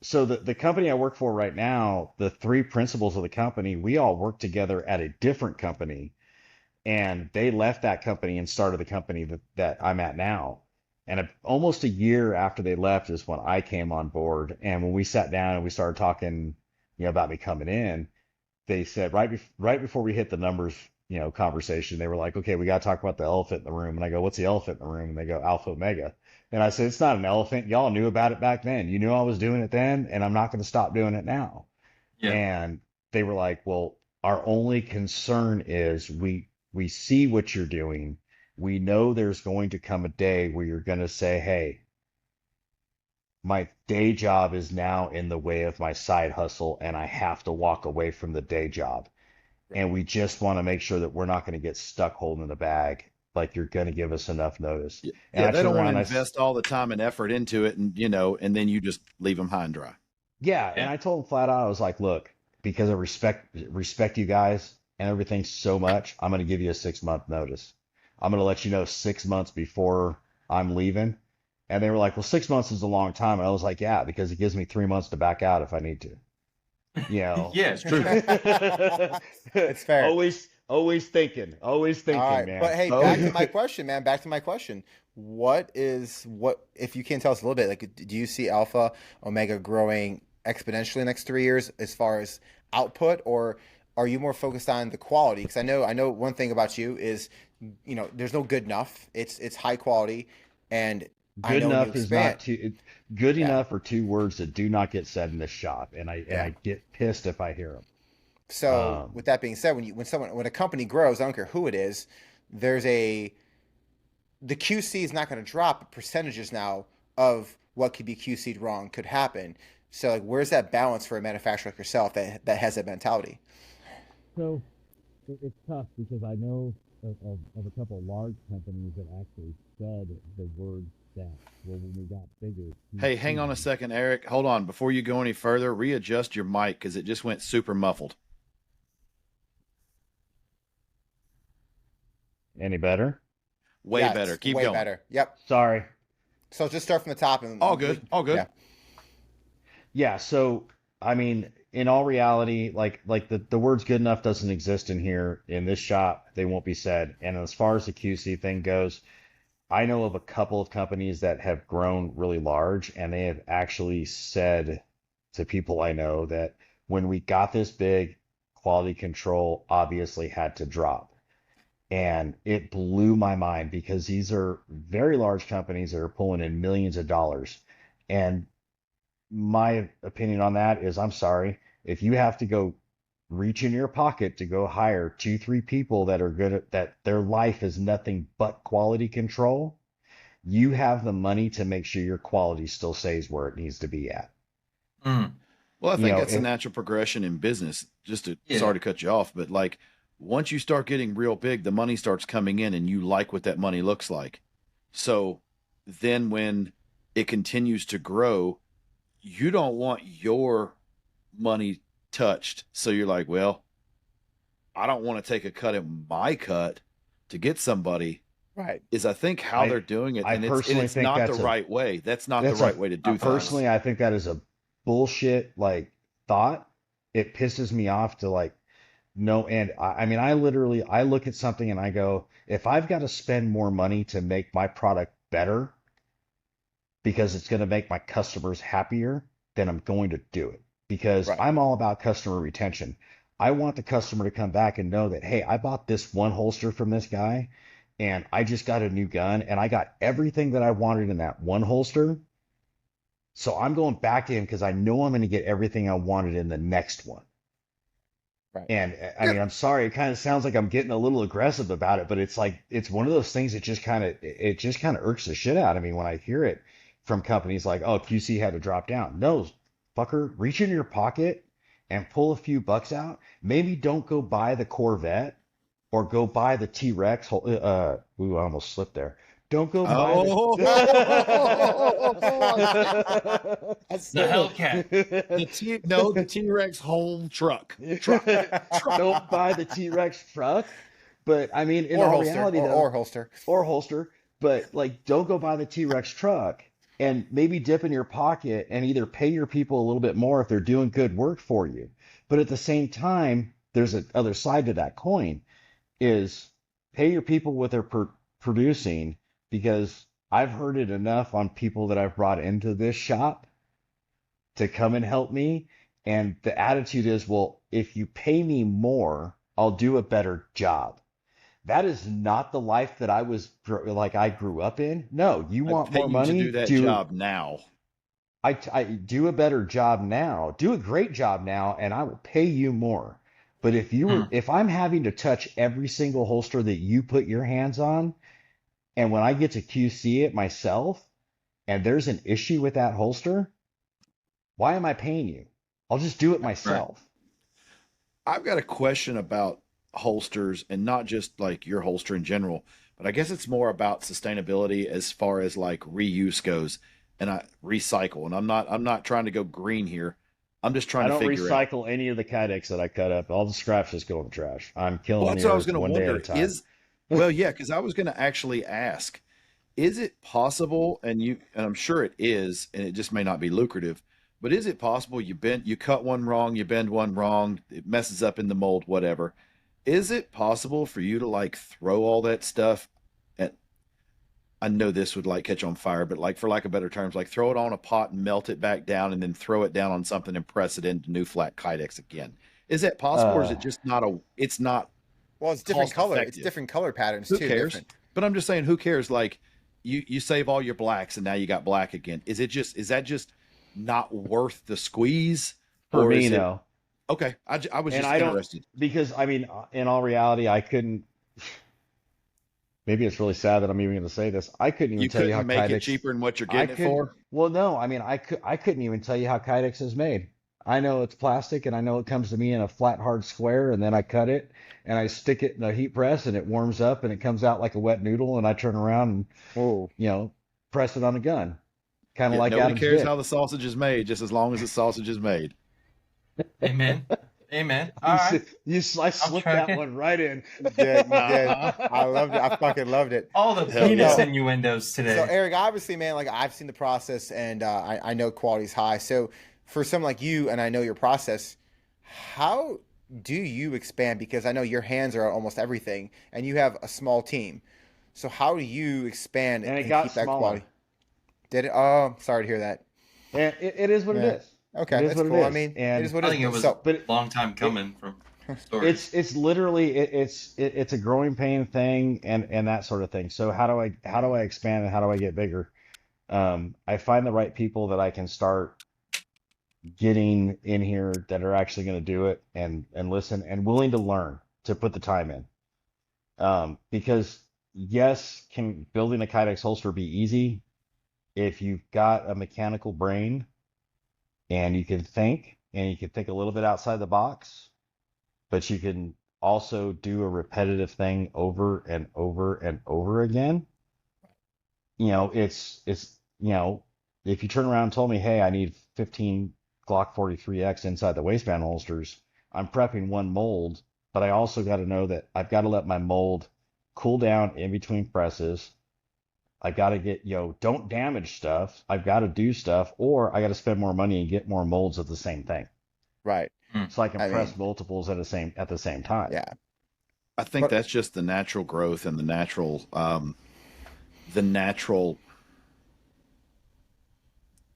so the company I work for right now, the three principals of the company, we all work together at a different company, and they left that company and started the company that I'm at now. And almost a year after they left is when I came on board. And when we sat down and we started talking, about me coming in, they said right before we hit the numbers, conversation, they were like, okay, we got to talk about the elephant in the room. And I go, what's the elephant in the room? And they go, Alpha Omega. And I said, it's not an elephant. Y'all knew about it back then. You knew I was doing it then, and I'm not going to stop doing it now. Yeah. And they were like, well, our only concern is we see what you're doing. We know there's going to come a day where you're going to say, hey, my day job is now in the way of my side hustle, and I have to walk away from the day job. And we just want to make sure that we're not going to get stuck holding the bag. Like you're going to give us enough notice. And Yeah, I they turned don't want around, to invest all the time and effort into it, and then you just leave them high and dry. yeah, and Yeah. I told him flat out, I was like, look, because I respect you guys and everything so much, I'm going to give you a 6-month notice. I'm going to let you know 6 months before I'm leaving, And they were like, well, 6 months is a long time. And I was like, yeah, because it gives me 3 months to back out if I need to. You know, Yeah, it's true. It's fair. always thinking, All right, man. but hey, back to my question, man. Back to my question. What if you can tell us a little bit? Like, do you see Alpha Omega growing exponentially next 3 years as far as output, or are you more focused on the quality? Because I know one thing about you is, there's no good enough. It's high quality, and I Good know when you enough is not expand. good Yeah, enough are two words that do not get said in this shop, and yeah. I get pissed if I hear them. So with that being said, when a company grows, I don't care who it is, there's the QC is not going to drop, but percentages now of what could be QC'd wrong could happen. So like, where's that balance for a manufacturer like yourself that has that mentality? So it's tough because I know of a couple of large companies that actually said the word that. Well, when we got bigger. Hey, hang on a second, Eric. Hold on. Before you go any further, readjust your mic because it just went super muffled. Any better? Way Yeah, better. it's Keep way going. better. Yep. Sorry. So just start from the top and All good. All good. Yeah. Yeah, so I mean, in all reality, like the words good enough doesn't exist in here in this shop. They won't be said. And as far as the QC thing goes, I know of a couple of companies that have grown really large, and they have actually said to people I know that when we got this big, quality control obviously had to drop. And it blew my mind because these are very large companies that are pulling in millions of dollars. And my opinion on that is, I'm sorry, if you have to go reach in your pocket to go hire two, three people that are good at that, their life is nothing but quality control, you have the money to make sure your quality still stays where it needs to be at. Mm. Well, I You think know, that's a natural progression in business. Just to Yeah. sorry to cut you off, but like once you start getting real big, the money starts coming in and you like what that money looks like. So then when it continues to grow, you don't want your money touched. So you're like, well, I don't want to take a cut at my cut to get somebody. Right. Is I think how I they're doing it, I and personally it's think not the that's a right way. That's not the that's right a way to do things. personally I think that is a bullshit like thought. It pisses me off to like no end. I mean I look at something and I go, if I've got to spend more money to make my product better because it's going to make my customers happier, then I'm going to do it because Right. I'm all about customer retention. I want the customer to come back and know that, hey, I bought this one holster from this guy and I just got a new gun and I got everything that I wanted in that one holster. So I'm going back to him because I know I'm going to get everything I wanted in the next one. Right. And I mean, I'm sorry, it kind of sounds like I'm getting a little aggressive about it, but it's like it's one of those things that just kind of irks the shit out of me when I hear it from companies like, oh, QC had to drop down. No, fucker, reach in your pocket and pull a few bucks out. Maybe don't go buy the Corvette or go buy the T-Rex. Ooh, I almost slipped there. Don't go buy Oh, That's The Hellcat. the T-Rex home truck. Don't buy the T-Rex truck. But I mean, in or all holster reality, or, though, or holster. or holster, but like, don't go buy the T-Rex truck and maybe dip in your pocket and either pay your people a little bit more if they're doing good work for you. But at the same time, there's a other side to that coin is pay your people what they're producing because I've heard it enough on people that I've brought into this shop to come and help me. And the attitude is, well, if you pay me more, I'll do a better job. That is not the life that I grew up in. No, you I want pay more you to money? do that job now. I do a better job now, do a great job now, and I will pay you more. But Mm. if I'm having to touch every single holster that you put your hands on, and when I get to QC it myself, and there's an issue with that holster, why am I paying you? I'll just do it Right. myself. I've got a question about holsters and not just like your holster in general, but I guess it's more about sustainability as far as like reuse goes and I recycle. And I'm not trying to go green here. I'm just trying I to don't figure out. recycle any of the Kydex that I cut up. All the scraps just go in the trash. I'm Well, killing that's what I was mirrors going to one day at wonder a time. is, well, yeah, because I was going to actually ask is it possible, and I'm sure it is, and it just may not be lucrative, but is it possible you cut one wrong, you bend one wrong, it messes up in the mold, whatever. Is it possible for you to like throw all that stuff at, I know this would like catch on fire, but like for lack of better terms, like throw it on a pot and melt it back down and then throw it down on something and press it into new flat Kydex again? Is that possible, or is it just not it's not Well, it's different cost color. It's effective? different color patterns Who too. cares? Different. But I'm just saying, who cares? Like you save all your blacks and now you got black again. Is that just not worth the squeeze? For Or me, is it no. okay? I was And just I don't, interested. because I mean, in all reality, I couldn't. Maybe it's really sad that I'm even going to say this. I couldn't even You tell you how couldn't make it Kydex. cheaper than what you're I getting it could. for? Well, no. I mean, I couldn't even tell you how Kydex is made. I know it's plastic, and I know it comes to me in a flat, hard square, and then I cut it and I stick it in a heat press, and it warms up, and it comes out like a wet noodle, and I turn around and Oh, press it on a gun, kind of Yeah, like nobody Adam's cares how dick. the sausage is made, just as long as the sausage is made. Amen. Amen. All You, right. I I'm slipped that tracking. one right in. you did. You did. Uh-huh. I loved it. I fucking loved it. All the Hell penis yeah. innuendos So today. Eric, obviously, man, like I've seen the process, and I know quality's high. So for someone like you, and I know your process, how do you expand? Because I know your hands are almost everything, and you have a small team. So how do you expand And it and got keep that smaller. quality? Did it? Oh, sorry to hear that. And it is what it Yeah. is. Okay, It is that's what it cool. I is. mean, it And is what I it think it is. was So, but a long time coming from stories. it's literally it's a growing pain thing, and that sort of thing. So how do I expand, and how do I get bigger? I find the right people that I can start getting in here that are actually going to do it, and listen, and willing to learn, to put the time in. Because yes, can building a Kydex holster be easy if you've got a mechanical brain and you can think a little bit outside the box, but you can also do a repetitive thing over and over and over again. It's if you turn around and told me, hey, I need 15 Glock 43X inside the waistband holsters, I'm prepping one mold, but I also got to know that I've got to let my mold cool down in between presses. I got to get, don't damage stuff. I've got to do stuff, or I got to spend more money and get more molds of the same thing, right. so I can I press mean, multiples at the same time. yeah. I think But that's just the natural growth and the natural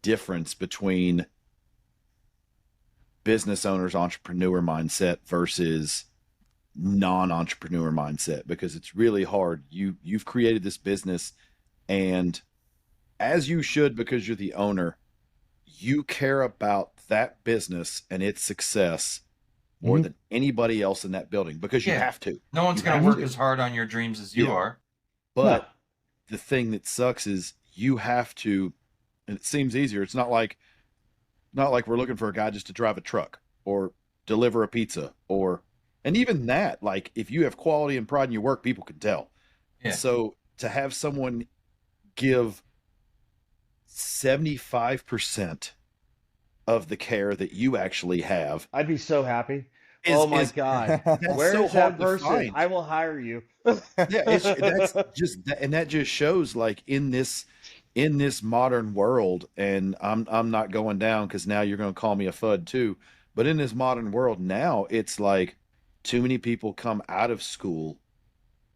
difference between business owners' entrepreneur mindset versus non-entrepreneur mindset, because it's really hard. You've created this business, and as you should, because you're the owner, you care about that business and its success more Mhm. than anybody else in that building, because you Yeah. have to. No one's You going have to work to. as hard on your dreams as you Yeah. are. No. But the thing that sucks is you have to, and it seems easier. It's not like we're looking for a guy just to drive a truck or deliver a pizza, and even that, like if you have quality and pride in your work, people can tell. Yeah. So to have someone give 75% of the care that you actually have I'd be so happy. is, Oh my is God. that's Where so is that hard to person? find. I will hire you. Yeah, that's just, and that just shows like in this modern world, and I'm not going down because now you're going to call me a FUD too, but in this modern world now, it's like too many people come out of school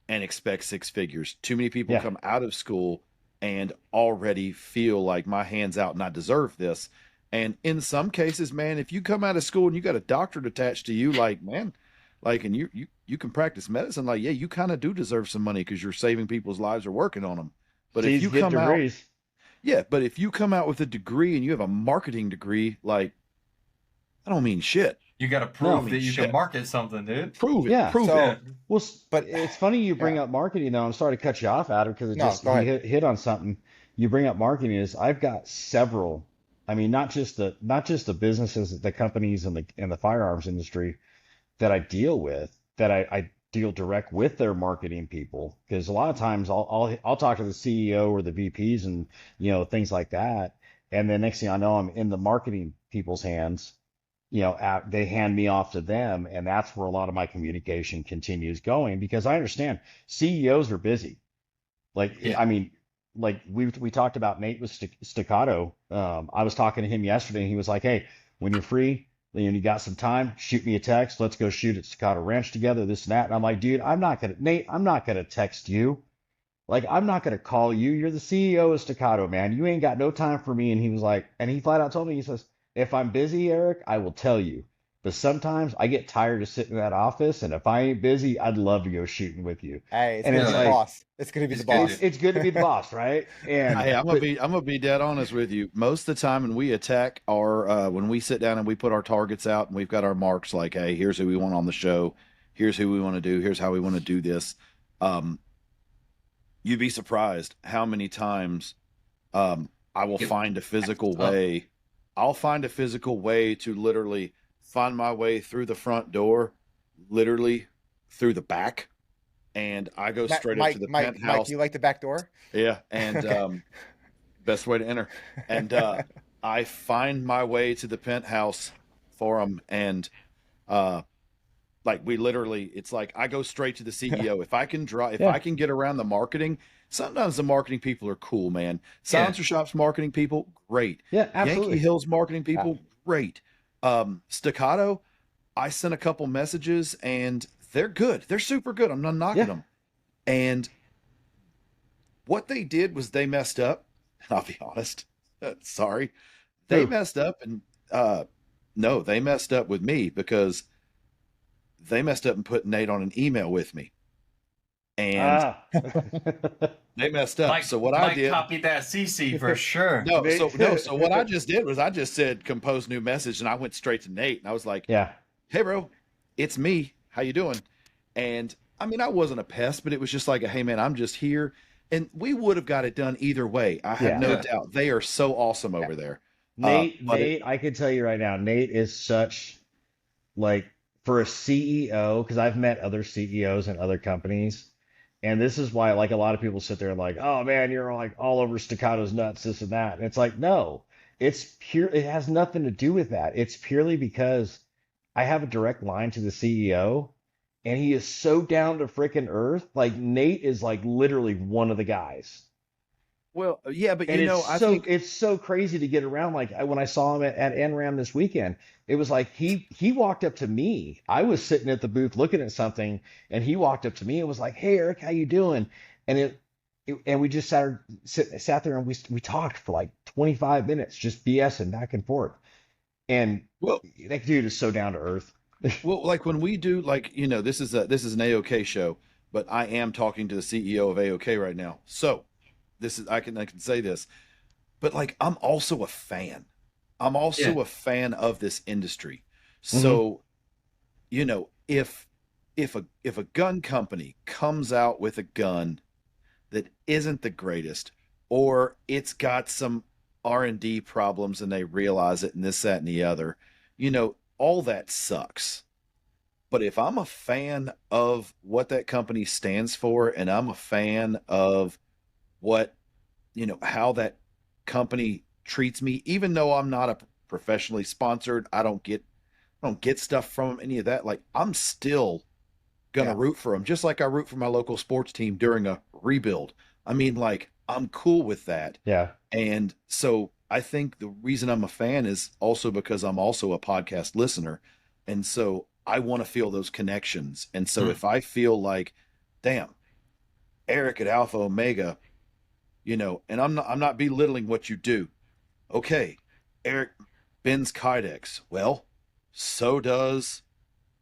and expect six figures. Too many people Yeah. come out of school and already feel like my hand's out and I deserve this. And in some cases, man, if you come out of school and you got a doctorate attached to you, like, man, like, and you can practice medicine, like, yeah, you kind of do deserve some money because you're saving people's lives or working on them. But if C's you get come out, degrees. yeah, but if you come out with a degree and you have a marketing degree, like, I don't mean shit. You got to No, prove I mean, that you shit. can market something, dude. Prove it. Yeah. Prove So, it. Well, but it's funny you bring yeah. up marketing, though. I'm sorry to cut you off, Adam, because No, go you ahead. hit on something. You bring up marketing is I've got several. I mean, not just the businesses, the companies, and the firearms industry that I deal with, that I deal direct with their marketing people, because a lot of times I'll talk to the CEO or the VPs and things like that, and then next thing I know, I'm in the marketing people's hands. They hand me off to them, and that's where a lot of my communication continues going, because I understand CEOs are busy. Like, Yeah. I mean, like we talked about Nate with staccato. I was talking to him yesterday, and he was like, "Hey, when you're free, and you got some time, shoot me a text. Let's go shoot at Staccato Ranch together, this and that." And I'm like, "Dude, Nate, I'm not gonna text you. Like, I'm not gonna call you. You're the CEO of Staccato, man. You ain't got no time for me." And he was like, and he flat out told me, he says, "If I'm busy, Eric, I will tell you. But sometimes I get tired of sitting in that office, and if I ain't busy, I'd love to go shooting with you." Hey, it's And gonna it's be the like, boss. It's gonna be the It's good. boss. it's good to be the boss, right? And Hey, but I'm gonna be dead honest with you. Most of the time when we attack our when we sit down and we put our targets out and we've got our marks like, hey, here's who we want on the show, here's who we want to do, here's how we want to do this. You'd be surprised how many times I will find a physical way. I'll find a physical way to literally find my way through the front door, literally through the back, and I go straight up to the penthouse. Mike, you like the back door? Yeah, and best way to enter. And I find my way to the penthouse for them, and like we literally, it's like I go straight to the CEO. If I can I can get around the marketing. Sometimes the marketing people are cool, man. Silencer Shop's marketing people, great. yeah, absolutely. Yankee Hill's marketing people, great. Staccato, I sent a couple messages and they're good. They're super good. I'm not knocking them. And what they did was they messed up. And I'll be honest. Sorry. They messed up and no, they messed up with me because they messed up and put Nate on an email with me. And they messed up. So what I did, copied that CC for sure. So what I just did was I just said compose new message, and I went straight to Nate, and I was like, Yeah. "Hey, bro, it's me. How you doing?" And I mean, I wasn't a pest, but it was just like, "Hey, man, I'm just here," and we would have got it done either way. I have no doubt. They are so awesome over there. Nate, I can tell you right now, Nate is such like for a CEO, because I've met other CEOs in other companies. And this is why, like, a lot of people sit there and like, "Oh man, you're like all over Staccato's nuts, this and that." And it's like, no, it's pure. It has nothing to do with that. It's purely because I have a direct line to the CEO, and he is so down to frickin' earth. Like Nate is like literally one of the guys. Well, yeah, but And you know, I think it's so crazy to get around. Like when I saw him at NRAM this weekend, it was like he walked up to me. I was sitting at the booth looking at something, and he walked up to me and was like, "Hey Eric, how you doing?" And and we just sat there and we talked for like 25 minutes, just BSing back and forth. And well, that dude is so down to earth. well, like when we do, like, you know, this is an AOK show, but I am talking to the CEO of AOK right now, so. This is I can say this, but like I'm also a fan. I'm also a fan of this industry. So, you know, if a gun company comes out with a gun that isn't the greatest, or it's got some R&D problems and they realize it and this, that, and the other, you know, all that sucks. But if I'm a fan of what that company stands for, and I'm a fan of what, you know, how that company treats me, even though I'm not a professionally sponsored, I don't get stuff from them, any of that. Like I'm still gonna root for them, just like I root for my local sports team during a rebuild. I mean, like I'm cool with that. Yeah. And so I think the reason I'm a fan is also because I'm also a podcast listener, and so I want to feel those connections. And so if I feel like, damn, Erik at Alpha Omega, you know, and I'm not belittling what you do. Okay, Erik bends Kydex. Well, so does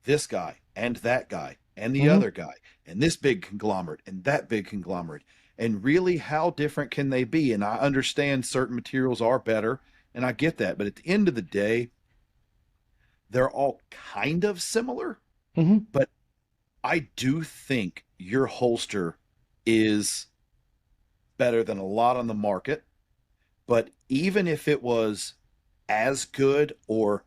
this guy and that guy and the other guy and this big conglomerate and that big conglomerate. And really, how different can they be? And I understand certain materials are better, and I get that. But at the end of the day, they're all kind of similar. But I do think your holster is better than a lot on the market. But even if it was as good or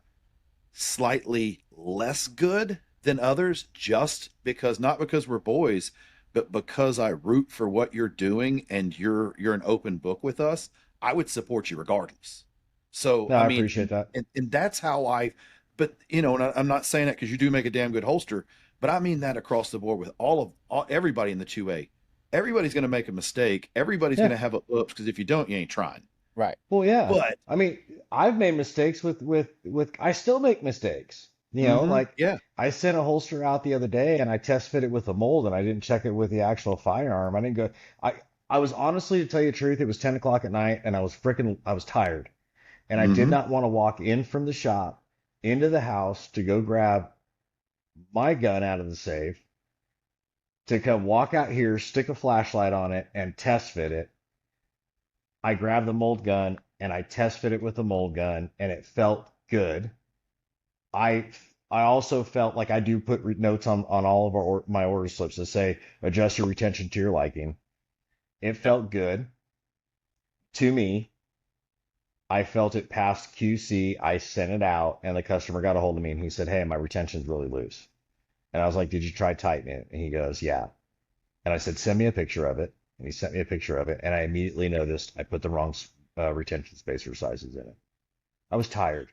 slightly less good than others, just because, not because we're boys, but because I root for what you're doing and you're an open book with us, I would support you regardless. So No, I mean, appreciate that. And that's how but you know, and I'm not saying that because you do make a damn good holster, but I mean that across the board with everybody in the 2A. everybody's going to make a mistake. Everybody's Yeah. going to have a oops, because if you don't, you ain't trying. Right. Well, yeah. But I mean, I've made mistakes with I still make mistakes. You know, like yeah, I sent a holster out the other day and I test fit it with a mold and I didn't check it with the actual firearm. I didn't go. I was honestly, to tell you the truth, it was 10 o'clock at night and I was tired and I did not want to walk in from the shop into the house to go grab my gun out of the safe to come walk out here, stick a flashlight on it and test fit it. I grabbed the mold gun and I test fit it with the mold gun and it felt good. I also felt like I do put notes on all of my order slips that say adjust your retention to your liking. It felt good to me. I felt it passed QC. I sent it out and the customer got a hold of me and he said, "Hey, my retention's really loose." And I was like, "Did you try tightening it?" And he goes, "Yeah." And I said, "Send me a picture of it." And he sent me a picture of it and I immediately noticed I put the wrong retention spacer sizes in it. I was tired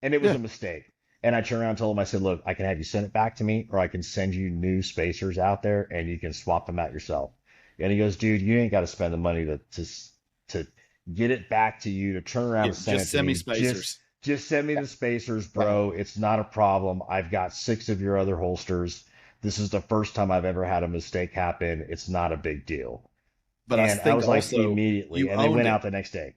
and it was a mistake. And I turned around and told him, I said, "Look, I can have you send it back to me or I can send you new spacers out there and you can swap them out yourself." And he goes, "Dude, you ain't got to spend the money to get it back to you, to turn around and send just it to send me me. spacers. Just send me the spacers, bro. It's not a problem. I've got 6 of your other holsters. This is the first time I've ever had a mistake happen. It's not a big deal." But And I I think was like, also immediately, you and they owned went it. out the next day.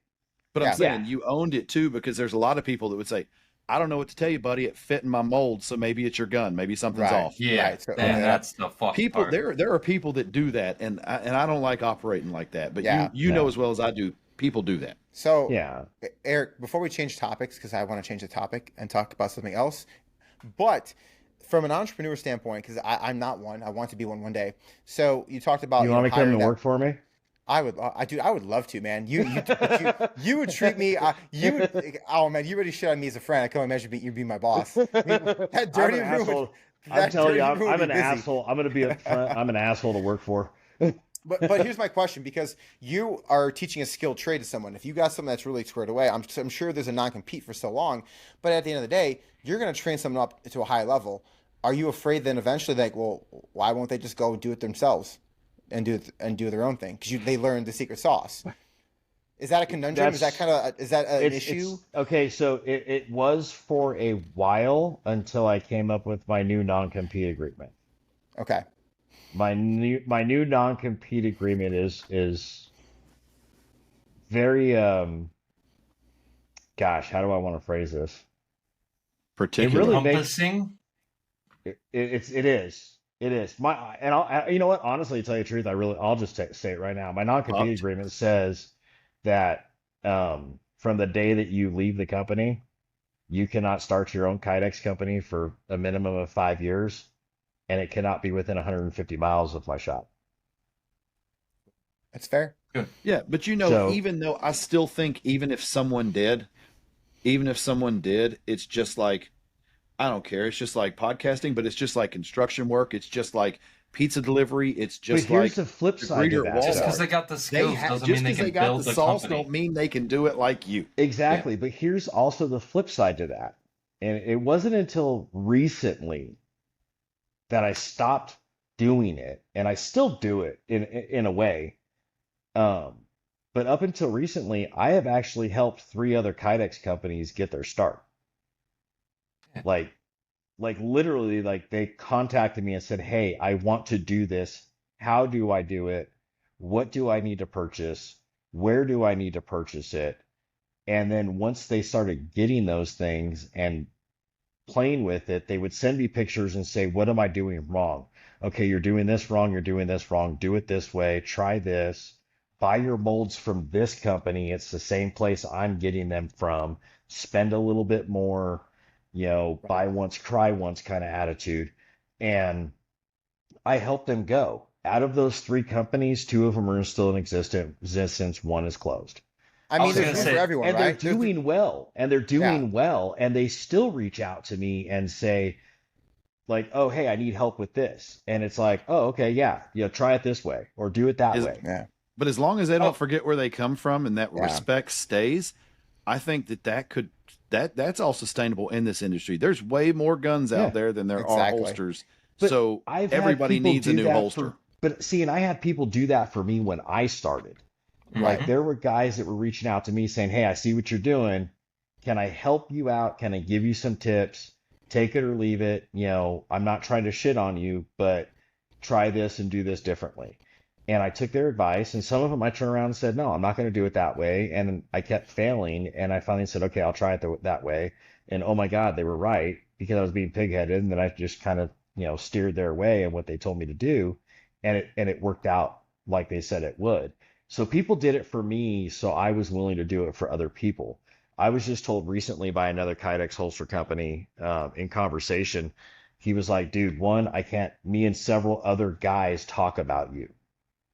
But Yeah. I'm saying you owned it too, because there's a lot of people that would say, "I don't know what to tell you, buddy. It fit in my mold, so maybe it's your gun. Maybe something's Right. off." Yeah, Right, so- and that's the fuck People, part. there are people that do that, and I don't like operating like that. But Yeah. you know No. as well as I do, people do that. So, Yeah. Eric, before we change topics, because I want to change the topic and talk about something else, but from an entrepreneur standpoint, because I'm not one, I want to be one day. So you talked about You want to come hiring and that- work for me? I would love to, man. You would treat me. You would. Oh man, you really shit on me as a friend. I can't imagine you'd be my boss. I mean, that dirty I'm an room. asshole. I'm That telling you, dirty room would I'm be an busy. asshole. I'm gonna be upfront. I'm an asshole to work for. But here's my question, because you are teaching a skilled trade to someone. If you got something that's really squared away, I'm sure there's a non-compete for so long. But at the end of the day, you're going to train someone up to a high level. Are you afraid then eventually, like, well, why won't they just go do it themselves and do their own thing? Because they learned the secret sauce. Is that a conundrum? Is that an issue? Okay, so it was for a while until I came up with my new non-compete agreement. Okay. My new non-compete agreement is very gosh, how do I want to phrase this? Particularly, really makes- Encompassing? It is. You know what? Honestly, to tell you the truth, I'll just say it right now. My non-compete Pumped. agreement says that from the day that you leave the company, you cannot start your own Kydex company for a minimum of 5 years, and it cannot be within 150 miles of my shop. That's fair. yeah. But So- even though I still think, even if someone did, it's just like, I don't care. It's just like podcasting, but it's just like construction work. It's just like pizza delivery. It's just but here's like the flip the side to greeter that. Walmart. Just though. because they got the skills doesn't just mean they because can they got build the the sauce company. don't mean they can do it like you. Exactly, but here's also the flip side to that. And it wasn't until recently that I stopped doing it, and I still do it in a way. But up until recently, I have actually helped 3 other Kydex companies get their start. Yeah. Like literally, like they contacted me and said, "Hey, I want to do this. How do I do it? What do I need to purchase? Where do I need to purchase it?" And then once they started getting those things and playing with it, they would send me pictures and say, "What am I doing wrong? Okay, you're doing this wrong. You're doing this wrong. Do it this way. Try this. Buy your molds from this company. It's the same place I'm getting them from. Spend a little bit more, buy once, cry once kind of attitude." And I helped them go. Out of those 3 companies, 2 of them are still in existence. 1 is closed. I I mean, was there's gonna room say- for everyone, And right? they're doing well. And they're doing well. And they still reach out to me and say, like, "Oh, hey, I need help with this." And it's like, "Oh, okay, yeah, try it this way or do it that Is- way." Yeah. But as long as they Oh. don't forget where they come from and that Yeah. respect stays, I think that's all sustainable in this industry. There's way more guns Yeah, out there than there are exactly. holsters. But So I've had everybody people needs a do new that holster. But see, and I had people do that for me when I started. Like Mhm. there were guys that were reaching out to me saying, "Hey, I see what you're doing. Can I help you out? Can I give you some tips? Take it or leave it. I'm not trying to shit on you, but try this and do this differently." And I took their advice, and some of them I turned around and said, "No, I'm not going to do it that way." And I kept failing, and I finally said, "Okay, I'll try it that way." And oh my God, they were right because I was being pigheaded, and then I just kind of, steered their way and what they told me to do, and it worked out like they said it would. So people did it for me, so I was willing to do it for other people. I was just told recently by another Kydex holster company in conversation, he was like, "Dude, one, I can't, me and several other guys talk about you."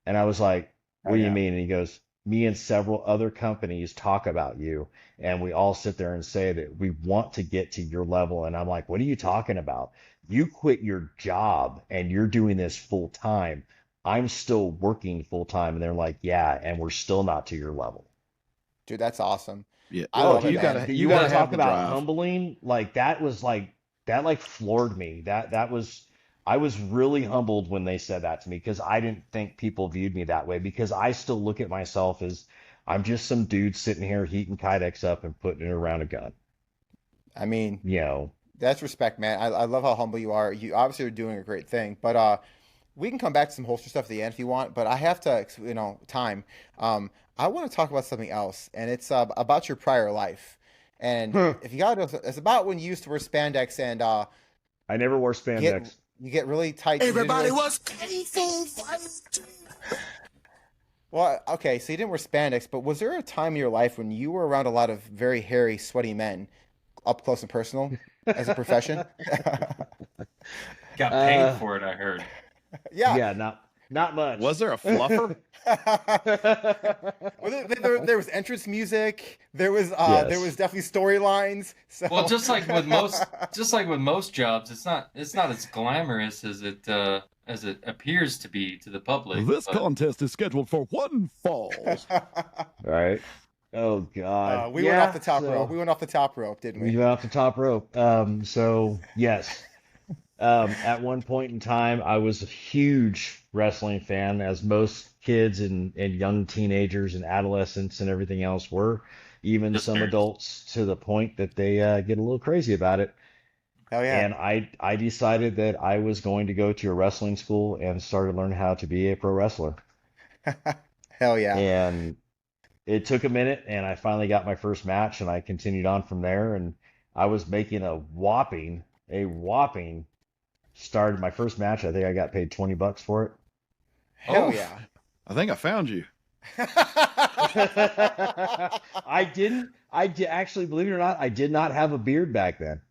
And I was like, Oh "What do you yeah. mean?" And he goes, "Me and several other companies talk about you, and we all sit there and say that we want to get to your level." And I'm like, "What are you talking about? You quit your job and you're doing this full time. I'm still working full time." And they're like, "Yeah, and we're still not to your level." Dude, that's awesome. Yeah. I Oh, love it, You dude, man. gotta you you want gotta to have talk the about drive. humbling? Like that was like floored me. That was I was really humbled when they said that to me because I didn't think people viewed me that way because I still look at myself as I'm just some dude sitting here heating Kydex up and putting it around a gun. I mean, You know, that's respect, man. I love how humble you are. You obviously are doing a great thing, but we can come back to some holster stuff at the end if you want. But I have to, time. Um, I want to talk about something else, and it's about your prior life. And huh, if you got to, it's about when you used to wear spandex and I never wore get spandex. you get really tight. You didn't Everybody really, was kung fu fighting. well, okay, so you didn't wear spandex, but was there a time in your life when you were around a lot of very hairy, sweaty men, up close and personal, as a profession? Got paid uh, for it, I heard. Yeah. yeah, not much. Was there a fluffer? Well, there was entrance music. There was Yes. definitely storylines. So Well, just like with most jobs, it's not as glamorous as it appears to be to the public. This but contest is scheduled for one fall. Right. Oh God. we went off the Yeah. top rope. So We went off the top rope, didn't we we? went off the top rope. So yes. At one point in time, I was a huge wrestling fan, as most kids and young teenagers and adolescents and everything else were, even just some nerds. adults to the point that they get a little crazy about it. Hell yeah. And I decided that I was going to go to a wrestling school and started learning how to be a pro wrestler. Hell yeah. And it took a minute, and I finally got my first match, and I continued on from there. And I was making a whopping started my first match. I think I got paid $20 for it. Hell Oh, yeah. I think I found you. Actually, believe it or not, I did not have a beard back then.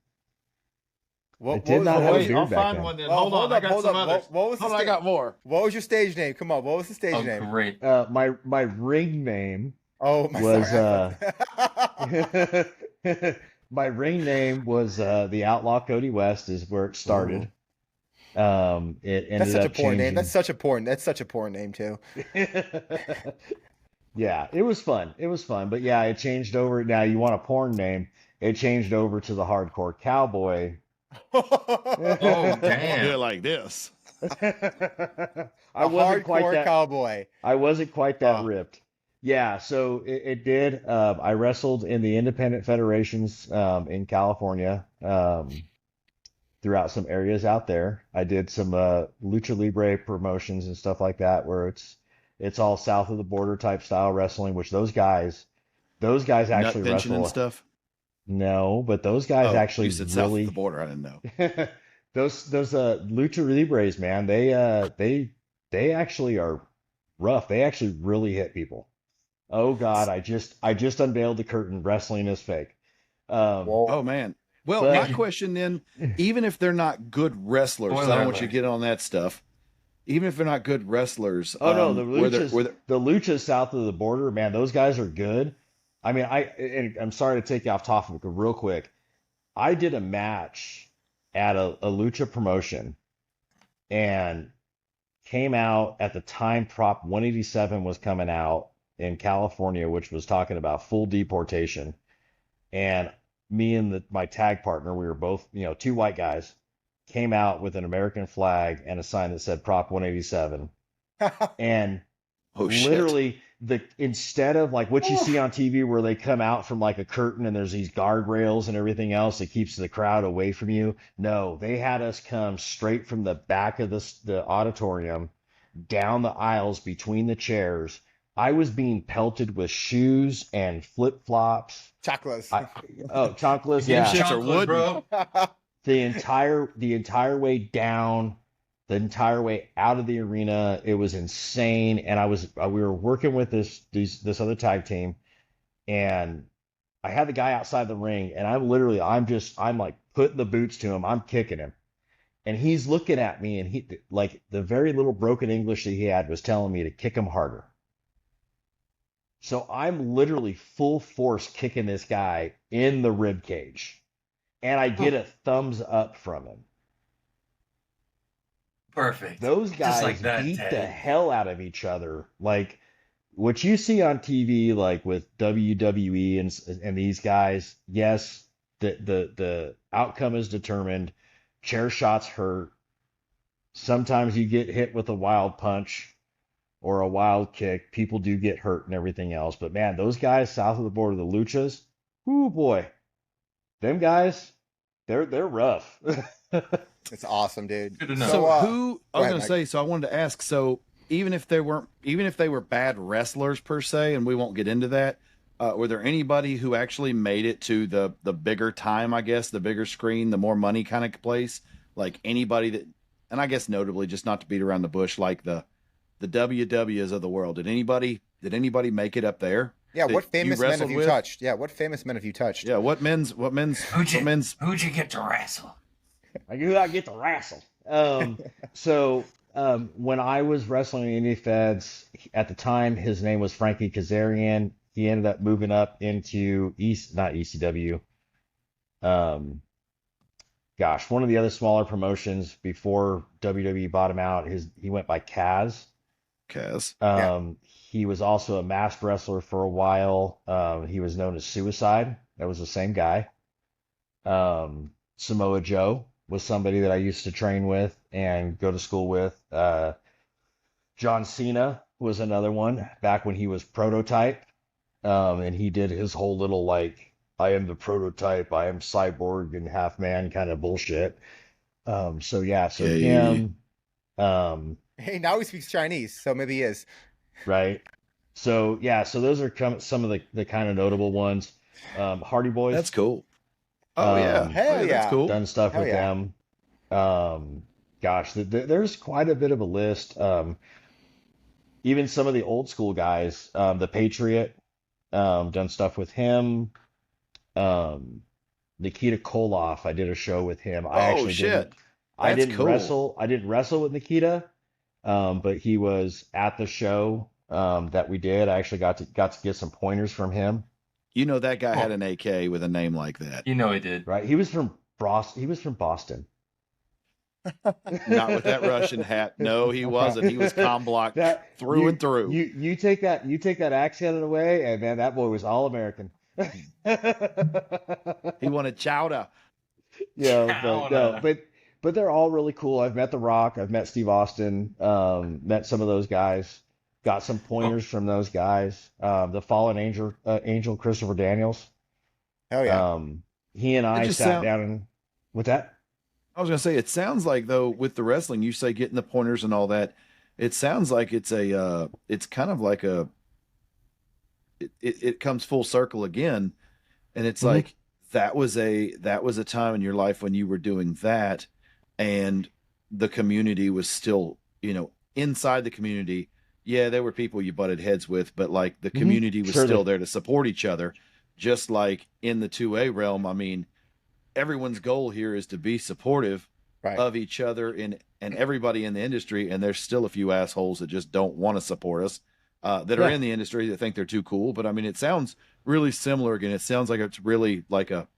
I What did was not the have a Wait, beard I'll back find then. one then. Well, Hold on, I got some up. others. What was the Hold on, I got more. what was your stage name? Come on, what was the stage oh, name? great. My ring name Oh my was sorry. my ring name was the Outlaw Cody West is where it started. It That's ended such a up porn name. changing. That's such a porn name too. Yeah, it was fun. It was fun. But yeah, it changed over. Now you want a porn name. It changed over to the Hardcore Cowboy. Oh, Yeah, damn. like this. I A wasn't quite hardcore that cowboy. I wasn't quite that Uh, ripped. Yeah, so it did. I wrestled in the independent federations in California, throughout some areas out there. I did some lucha libre promotions and stuff like that, where it's all south of the border type style wrestling, which those guys Nut actually pinching and wrestle. stuff. No, but those guys Oh, you actually said south of the really border. I didn't know. those lucha libres, man. They actually are rough. They actually really hit people. Oh God, I just unveiled the curtain. Wrestling is fake. Um, Oh whoa. man. Well, but my question then, even if they're not good wrestlers, 'cause I Spoiler don't want you to alert. get on that stuff. Even if they're not good wrestlers, oh no, the were there, luchas, the luchas south of the border, man, those guys are good. I mean, and I'm sorry to take you off topic, but real quick, I did a match at a lucha promotion and came out at the time Prop 187 was coming out in California, which was talking about full deportation. And me and my tag partner, we were both, two white guys, came out with an American flag and a sign that said Prop 187. And Oh shit. literally instead of like what you see on TV where they come out from like a curtain and there's these guardrails and everything else that keeps the crowd away from you. No, they had us come straight from the back of the auditorium down the aisles between the chairs. I was being pelted with shoes and flip-flops. Chocolates. Chocolates, Them yeah. shits are chocolates, wooden. bro. The entire way down, the entire way out of the arena. It was insane. And we were working with this other tag team, and I had the guy outside the ring, and I'm like putting the boots to him. I'm kicking him. And he's looking at me, and he, like, the very little broken English that he had was telling me to kick him harder. So I'm literally full force kicking this guy in the rib cage, and I get a thumbs up from him. Perfect. Those Just guys like that, beat Ted. the hell out of each other. Like what you see on TV, like with WWE and these guys, yes, the outcome is determined. Chair shots hurt. Sometimes you get hit with a wild punch or a wild kick. People do get hurt and everything else. But man, those guys south of the border, the Luchas, whoo boy, them guys, they're rough. It's awesome, dude. Good to know. So So, who I go was ahead, going to Mike. say, so I wanted to ask, so even if they were bad wrestlers per se, and we won't get into that, were there anybody who actually made it to the bigger time, I guess, the bigger screen, the more money kind of place? Like anybody that, and I guess notably, just not to beat around the bush, like the WWs of the world. Did anybody make it up there? Yeah, that what you famous men have wrestled you with? touched? Yeah, what famous men have you touched? Yeah, what men's Who'd you get to wrestle? Like who I get to wrestle. When I was wrestling in Indie Feds, at the time his name was Frankie Kazarian. He ended up moving up into not ECW. One of the other smaller promotions before WWE bought him out. He went by Kaz. Kaz. He was also a masked wrestler for a while. He was known as Suicide. That was the same guy. Samoa Joe was somebody that I used to train with and go to school with. John Cena was another one back when he was Prototype. And he did his whole little like, I am the prototype, I am cyborg and half man kind of bullshit. Yeah. Him, Hey, now he speaks Chinese, so maybe he is. right? So those are some of the kind of notable ones. Hardy Boys. That's cool. Oh yeah, Hell yeah. that's cool. Done stuff Hell with yeah. them. There's quite a bit of a list. Even some of the old school guys, the Patriot, done stuff with him. Nikita Koloff, I did a show with him. I Oh actually shit, didn't. I that's didn't cool. wrestle. I didn't wrestle with Nikita, but he was at the show that we did. I actually got to get some pointers from him. You know that guy had an AK with a name like that. You know he did. Right? He was from Boston. Not with that Russian hat. No, he wasn't. He was comm blocked through and through. You take that accent away, and man, that boy was all American. He wanted chowder. But they're all really cool. I've met The Rock. I've met Steve Austin. Met some of those guys. Got some pointers from those guys. The Fallen Angel Christopher Daniels. Hell yeah. He and I just sat down and with that. I was gonna say, it sounds like though with the wrestling, you say getting the pointers and all that. It sounds like it's kind of like it comes full circle again, and it's like that was a time in your life when you were doing that, and the community was still, inside the community. Yeah, there were people you butted heads with, but like the community was still there to support each other. Just like in the 2A realm, I mean, everyone's goal here is to be supportive of each other and everybody in the industry. And there's still a few assholes that just don't want to support us, that are in the industry that think they're too cool. But I mean, it sounds really similar again. It sounds like it's really like a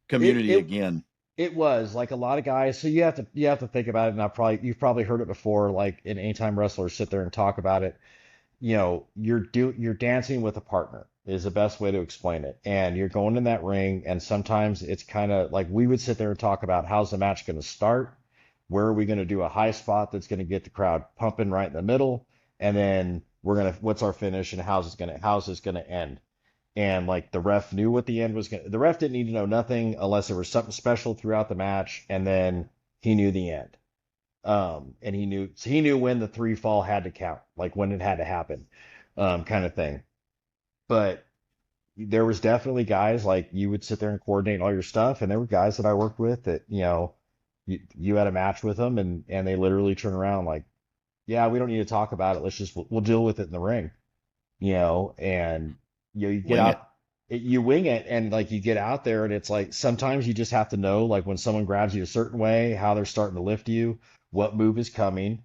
community again. It was like a lot of guys. So you have to think about it. And you've probably heard it before. Like in Anytime Wrestlers sit there and talk about it. You're dancing with a partner is the best way to explain it. And you're going in that ring, and sometimes it's kind of like we would sit there and talk about how's the match going to start, where are we going to do a high spot that's going to get the crowd pumping right in the middle, and then what's our finish and how's this gonna end? And like the ref knew what the end was the ref didn't need to know nothing unless there was something special throughout the match, and then he knew the end. And he knew when the 3 fall had to count, like when it had to happen, kind of thing. But there was definitely guys like you would sit there and coordinate all your stuff, and there were guys that I worked with that, you had a match with them and they literally turn around like, yeah, we don't need to talk about it. We'll deal with it in the ring, and you get out, you wing it, and like you get out there, and it's like sometimes you just have to know, like when someone grabs you a certain way, how they're starting to lift you, what move is coming,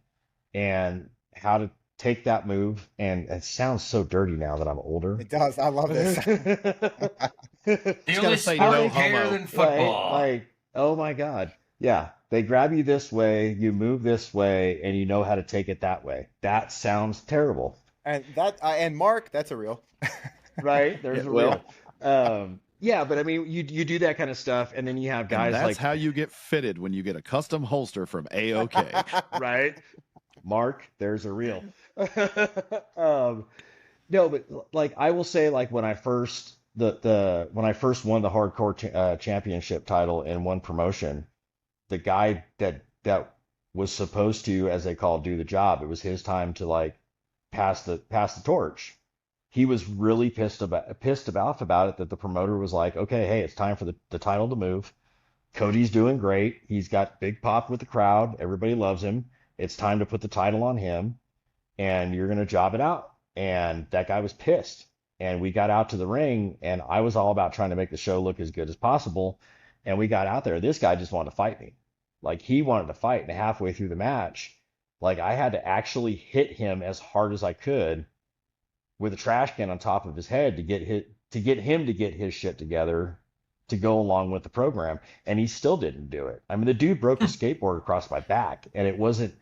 and how to take that move. And it sounds so dirty now that I'm older. It does. I love this. The gotta only say sport no of hair homo. than football. Like, oh my God. Yeah. They grab you this way, you move this way, and you know how to take it that way. That sounds terrible. And and Mark, that's a real. Right? There's Yeah, a real. Yeah, but I mean, you do that kind of stuff, and then you have guys And that's like, how you get fitted when you get a custom holster from AOK. right? Mark, there's a real. No, but like I will say, like when I first when I first won the hardcore championship title in one promotion, the guy that was supposed to, as they call it, do the job, it was his time to like pass the torch. He was really pissed off about it, that the promoter was like, okay, hey, it's time for the title to move. Cody's doing great. He's got big pop with the crowd. Everybody loves him. It's time to put the title on him, and you're going to job it out. And that guy was pissed. And we got out to the ring, and I was all about trying to make the show look as good as possible. And we got out there. This guy just wanted to fight me. Like, he wanted to fight. And halfway through the match, like, I had to actually hit him as hard as I could with a trash can on top of his head to get him to get his shit together to go along with the program. And he still didn't do it. I mean, the dude broke a skateboard across my back, and it wasn't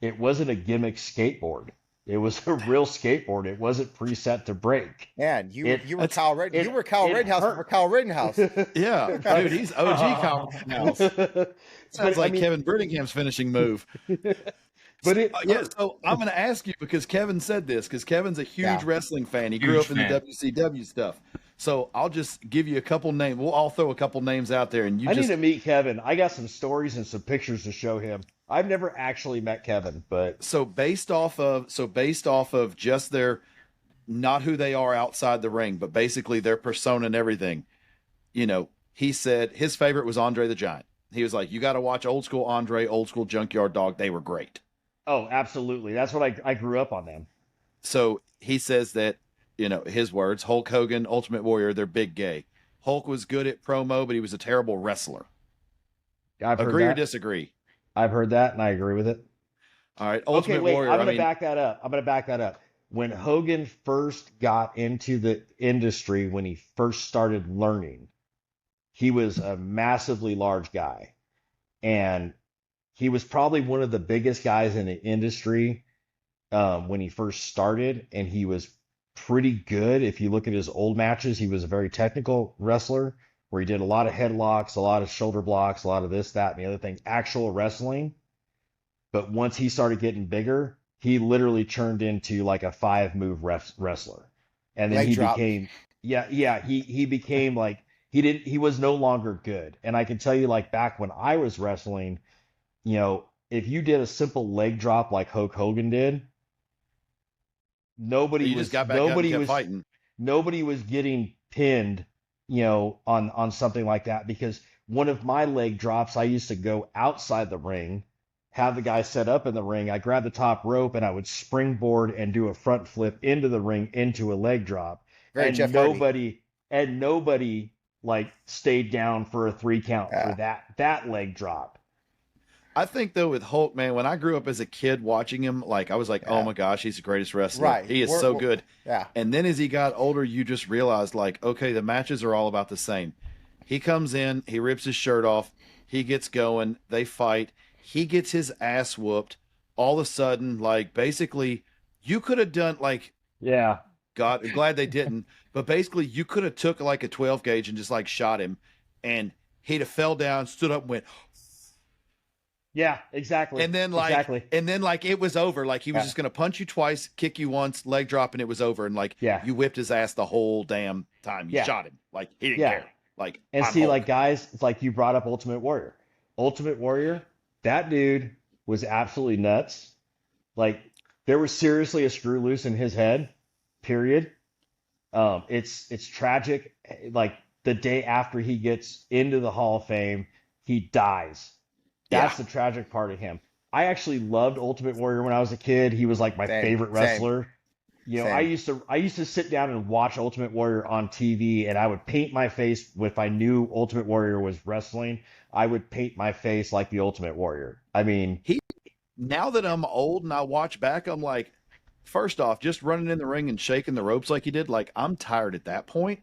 a gimmick skateboard. It was a real skateboard. It wasn't preset to break. Man, you were Kyle Rittenhouse. You were Kyle Rittenhouse before Kyle Rittenhouse. Yeah, dude, he's OG Kyle Rittenhouse. Sounds like Kevin Brittingham's finishing move. But so I'm going to ask you, because Kevin said this, because Kevin's a huge wrestling fan. He grew up in the WCW stuff. So I'll just give you a couple names. We'll all throw a couple names out there, and I need to meet Kevin. I got some stories and some pictures to show him. I've never actually met Kevin, but so based off of just their, not who they are outside the ring, but basically their persona and everything, he said his favorite was Andre the Giant. He was like, you got to watch old school Andre, old school Junkyard Dog. They were great. Oh, absolutely. That's what I grew up on them. So he says that, his words, Hulk Hogan, Ultimate Warrior, they're big gay. Hulk was good at promo, but he was a terrible wrestler. Agree or disagree? I've heard that, and I agree with it. All right, Ultimate Warrior. I'm going to back that up. When Hogan first got into the industry, when he first started learning, he was a massively large guy. And he was probably one of the biggest guys in the industry when he first started, and he was pretty good. If you look at his old matches, he was a very technical wrestler, where he did a lot of headlocks, a lot of shoulder blocks, a lot of this, that, and the other thing, actual wrestling. But once he started getting bigger, he literally turned into like a 5-move wrestler. And then he became like, he was no longer good. And I can tell you, like, back when I was wrestling, if you did a simple leg drop like Hulk Hogan did, nobody was getting pinned, on something like that. Because one of my leg drops, I used to go outside the ring, have the guy set up in the ring. I grab the top rope and I would springboard and do a front flip into the ring into a leg drop. Very Jeff Hardy. Nobody like stayed down for a 3 count for that leg drop. I think though with Hulk, man, when I grew up as a kid watching him, like I was like, oh my gosh, he's the greatest wrestler. Right. He is so good. Yeah. And then as he got older, you just realized, like, okay, the matches are all about the same. He comes in, he rips his shirt off, he gets going, they fight, he gets his ass whooped. All of a sudden, like, basically, you could have done like, God, I'm glad they didn't. But basically, you could have took like a 12 gauge and just like shot him, and he'd have fell down, stood up, and went. Yeah, exactly. And then like, exactly. it was over. Like he was Yeah. just going to punch you twice, kick you once, leg drop, and it was over. And like, Yeah. you whipped his ass the whole damn time. You Yeah. shot him. Like he didn't Yeah. care. Like, And I'm see, Hulk. like guys, it's like you brought up Ultimate Warrior. Ultimate Warrior, that dude was absolutely nuts. Like there was seriously a screw loose in his head. Period. It's tragic. Like the day after he gets into the Hall of Fame, he dies. That's the tragic part of him. I actually loved Ultimate Warrior when I was a kid. He was like my favorite wrestler. You know, Same. I used to sit down and watch Ultimate Warrior on TV, and I would paint my face if I knew Ultimate Warrior was wrestling. I would paint my face like the Ultimate Warrior. I mean, Now that I'm old and I watch back, I'm like, first off, just running in the ring and shaking the ropes like he did, like I'm tired at that point.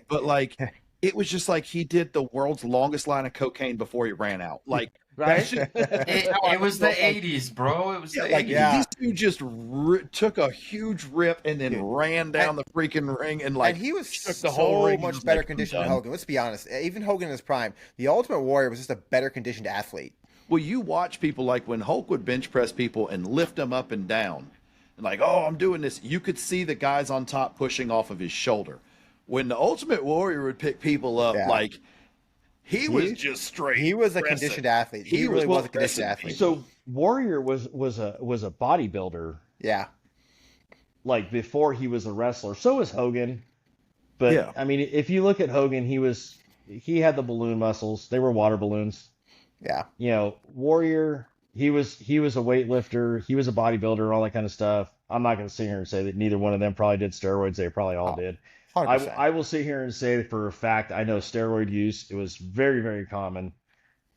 But like, it was just like he did the world's longest line of cocaine before he ran out. Like, right? It was the 80s, bro. It was the 80s. This dude just took a huge rip and then ran down the freaking ring and like, and he was shook the whole ring. much He was better like, "I'm conditioned than done." Hogan. Let's be honest. Even Hogan in his prime, the Ultimate Warrior was just a better conditioned athlete. Well, you watch people like when Hulk would bench press people and lift them up and down, and like, oh, I'm doing this. You could see the guys on top pushing off of his shoulder. When the Ultimate Warrior would pick people up, like he was just straight. He was a pressing. conditioned athlete. He really was a conditioned athlete. So Warrior was a bodybuilder. Yeah. Like before he was a wrestler. So was Hogan. But Yeah. I mean, if you look at Hogan, he had the balloon muscles. They were water balloons. Yeah. You know, Warrior, he was a weightlifter, he was a bodybuilder, all that kind of stuff. I'm not going to sit here and say that neither one of them probably did steroids. They probably all did. 100%. I will sit here and say that for a fact, I know steroid use. It was very, very common.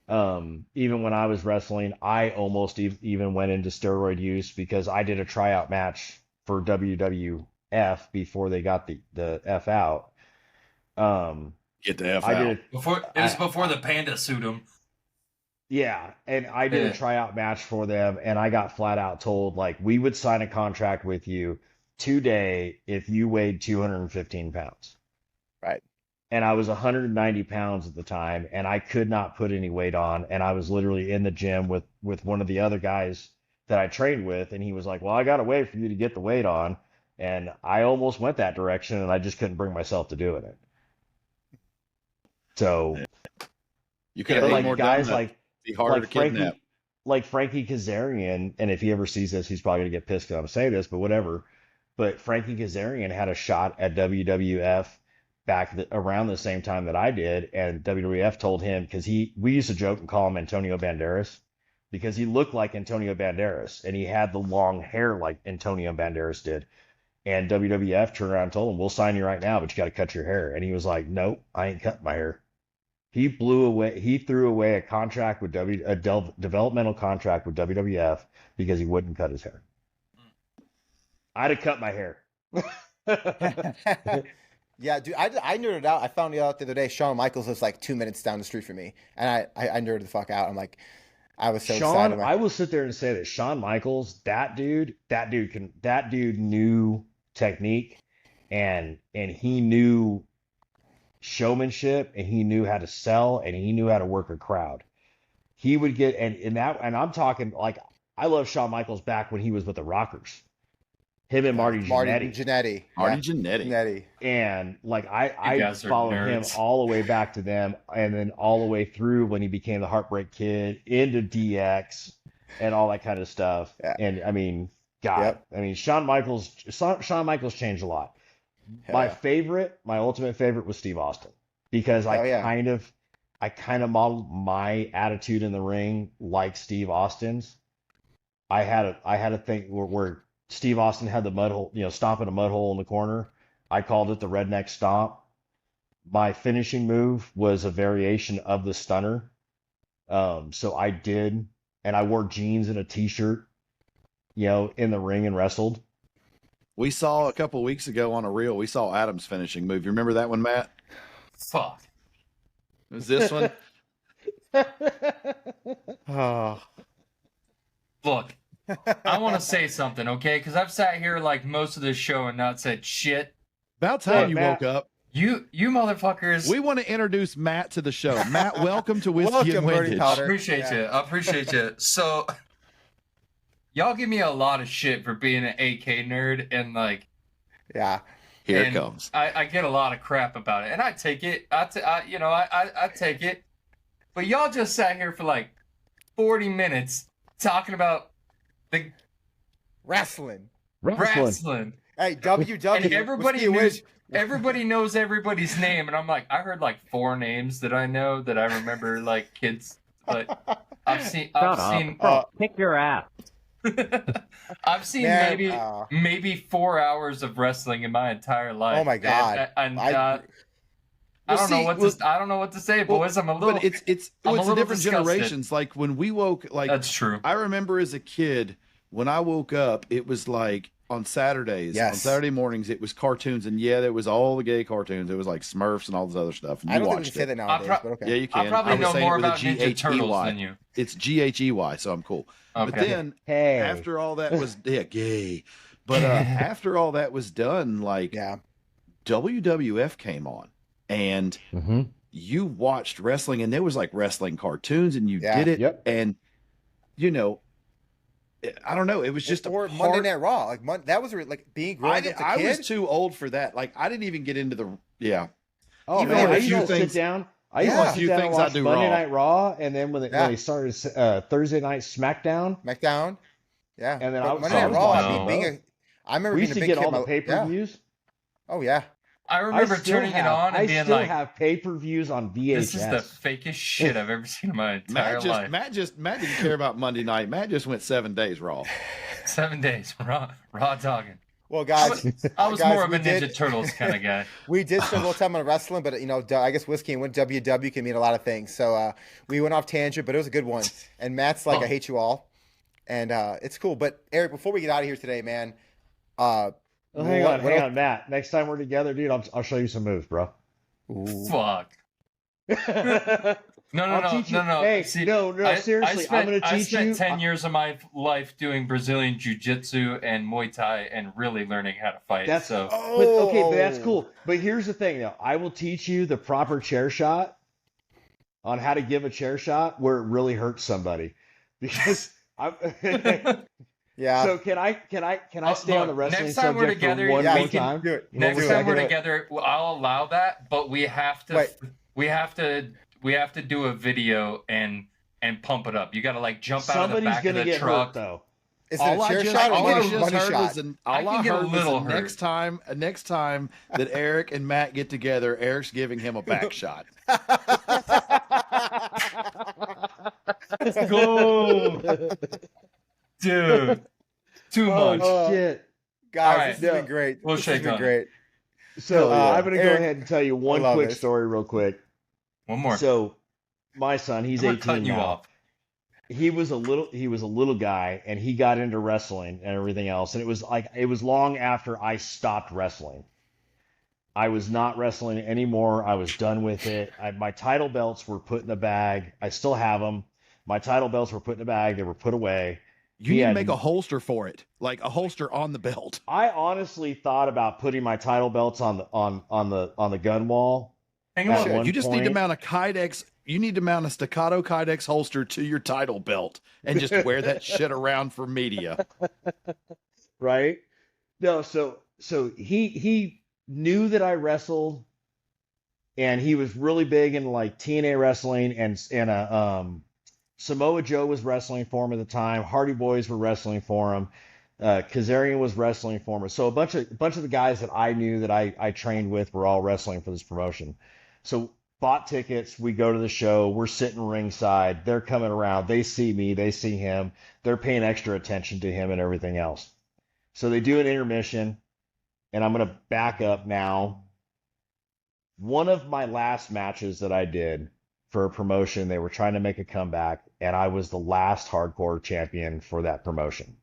Even when I was wrestling, I almost even went into steroid use because I did a tryout match for WWF before they got the F out. Get the F I out. did It was before the panda sued him. Yeah, and I did a tryout match for them, and I got flat out told, like, we would sign a contract with you today if you weighed 215 pounds. Right. And I was 190 pounds at the time, and I could not put any weight on, and I was literally in the gym with one of the other guys that I trained with, and he was like, well, I got to wait for you to get the weight on, and I almost went that direction, and I just couldn't bring myself to doing it. So, You could have like more guys done, like be harder to Frankie, kidnap. like Frankie Kazarian, and if he ever sees this, he's probably gonna get pissed because I'm saying this, but whatever. But Frankie Kazarian had a shot at WWF around the same time that I did, and WWF told him because we used to joke and call him Antonio Banderas because he looked like Antonio Banderas and he had the long hair like Antonio Banderas did. And WWF turned around and told him, "We'll sign you right now, but you got to cut your hair." And he was like, "Nope, I ain't cutting my hair." He threw away a contract with developmental contract with WWF because he wouldn't cut his hair. I'd have cut my hair. Yeah, dude, I nerded out. I found out the other day Shawn Michaels lives like 2 minutes down the street from me, and I nerded the fuck out. I'm like, I was so excited. I will sit there and say that Shawn Michaels, that dude knew technique, and he knew showmanship, and he knew how to sell, and he knew how to work a crowd. He would get and I'm talking like I love Shawn Michaels back when he was with the Rockers. Him and Marty Jannetty. Jannetty. And like I followed him nerds. all the way back to them, and then all the way through when he became the Heartbreak Kid into DX and all that kind of stuff. Yeah. And I mean, God, I mean, Shawn Michaels changed a lot. My ultimate favorite was Steve Austin because I kind of modeled my attitude in the ring like Steve Austin's. I had a thing where Steve Austin had the mud hole, stomping a mud hole in the corner. I called it the redneck stomp. My finishing move was a variation of the stunner. So I did, and I wore jeans and a t-shirt, in the ring and wrestled. We saw a couple weeks ago on a reel, we saw Adam's finishing move. You remember that one, Matt? Fuck. It was this one? Oh. Look, I want to say something, okay? Because I've sat here like most of this show and not said shit. About time Look, you Matt, woke up. You motherfuckers. We want to introduce Matt to the show. Matt, welcome to Whiskey Welcome, and Birdie Windage. Powder. Appreciate you. I appreciate you. So, y'all give me a lot of shit for being an AK nerd, and like, Yeah. Here it and comes. I get a lot of crap about it, and I take it. I take it. But y'all just sat here for like 40 minutes talking about the Wrestling. wrestling. Hey, WW. And everybody Whiskey and knows, Windage. everybody knows everybody's name, and I'm like, I heard like 4 names that I know that I remember, like kids. But I've seen, Kick your ass. I've seen Man, maybe 4 hours of wrestling in my entire life. Oh my God. And, I I don't know what to say, boys. I'm a little. But it's I'm a the little different disgusted. generations. Like when we woke, like That's true. I remember as a kid when I woke up, it was like on Saturdays, Yes. on Saturday mornings, it was cartoons, and yeah, there was all the gay cartoons. It was like Smurfs and all this other stuff. And I you don't think we watched can say it. that nowadays, but okay. Yeah, you can. I probably was know saying more it with a about Ninja Turtles G-H-E-Y. than you. It's G-H-E-Y, so I'm cool. Okay. But then Hey. after all that was gay. But after all that was done, like Yeah. WWF came on, and Mm-hmm. you watched wrestling, and there was like wrestling cartoons, and you Yeah. did it, Yep. and you know, I don't know, it was just or a Monday part. Night Raw. Like that was like being growing up as a I kid. was too old for that. Like I didn't even get into the Oh Even man, a I used few to things- sit down. I used Yeah. to A few sit down and things I watch do Monday Raw. Night Raw, and then when Yeah. they started Thursday Night SmackDown, SmackDown. Yeah. and then But I was Monday Night Raw. watching I mean, both. I remember We being used a to big get kid. all the Yeah. pay-per-views. Oh yeah. I remember still turning it on and I being still like, have pay-per-views on VHS. "This is the fakest shit I've ever seen in my entire life." Matt didn't care about Monday night. Matt just went 7 days Raw. 7 days, raw dogging. Well, I guys, was guys, more of we a Ninja did- Turtles kind of guy. we did spend a little time on wrestling, but I guess whiskey and WW can mean a lot of things. So we went off tangent, but it was a good one. And Matt's like, Oh. I hate you all, and it's cool. But Eric, before we get out of here today, man, Oh, hang what on, else- Matt. Next time we're together, dude, I'll show you some moves, bro. Fuck. No. I'll teach you. Hey, See, no, seriously, I'm going to I teach spent you. 10 years of my life doing Brazilian Jiu-Jitsu and Muay Thai and really learning how to fight. That's so but that's cool. But here's the thing, though. I will teach you the proper chair shot on how to give a chair shot where it really hurts somebody, because I'm. yeah. So can I stay on the look, wrestling next time we're subject together, for one yeah, more we can time? do it. next Do it. time we're Do it. together, I'll allow that, but we have to Wait. we have to do a video and pump it up. You got to like jump out of the Somebody's back of gonna the get truck. hurt, though. Is it a chair shot all or I a just money heard shot? was I can get a little hurt. next time that Eric and Matt get together, Eric's giving him a back shot. Let's go, dude. Too much. Oh shit! Guys, All right. this has been great. We'll This has shake been on it. great. So Hell yeah. I'm gonna go Eric, ahead and tell you one love quick this. story, real quick. One more. So my son, he's We're 18 cutting you now. off. He was a little guy, and he got into wrestling and everything else. And it was long after I stopped wrestling. I was not wrestling anymore. I was done with it. My title belts were put in the bag. I still have them. My title belts were put in the bag. They were put away. You need to make a holster for it, like a holster on the belt. I honestly thought about putting my title belts on the gun wall. Hang At on. one You just need to point- mount a Kydex. You need to mount a staccato Kydex holster to your title belt and just wear that shit around for media. Right? No, so he knew that I wrestled, and he was really big in like TNA wrestling, and Samoa Joe was wrestling for him at the time. Hardy Boys were wrestling for him. Kazarian was wrestling for him. So a bunch of the guys that I knew that I trained with were all wrestling for this promotion. So bought tickets. We go to the show. We're sitting ringside. They're coming around. They see me. They see him. They're paying extra attention to him and everything else. So they do an intermission, and I'm going to back up now. One of my last matches that I did for a promotion, they were trying to make a comeback, and I was the last hardcore champion for that promotion.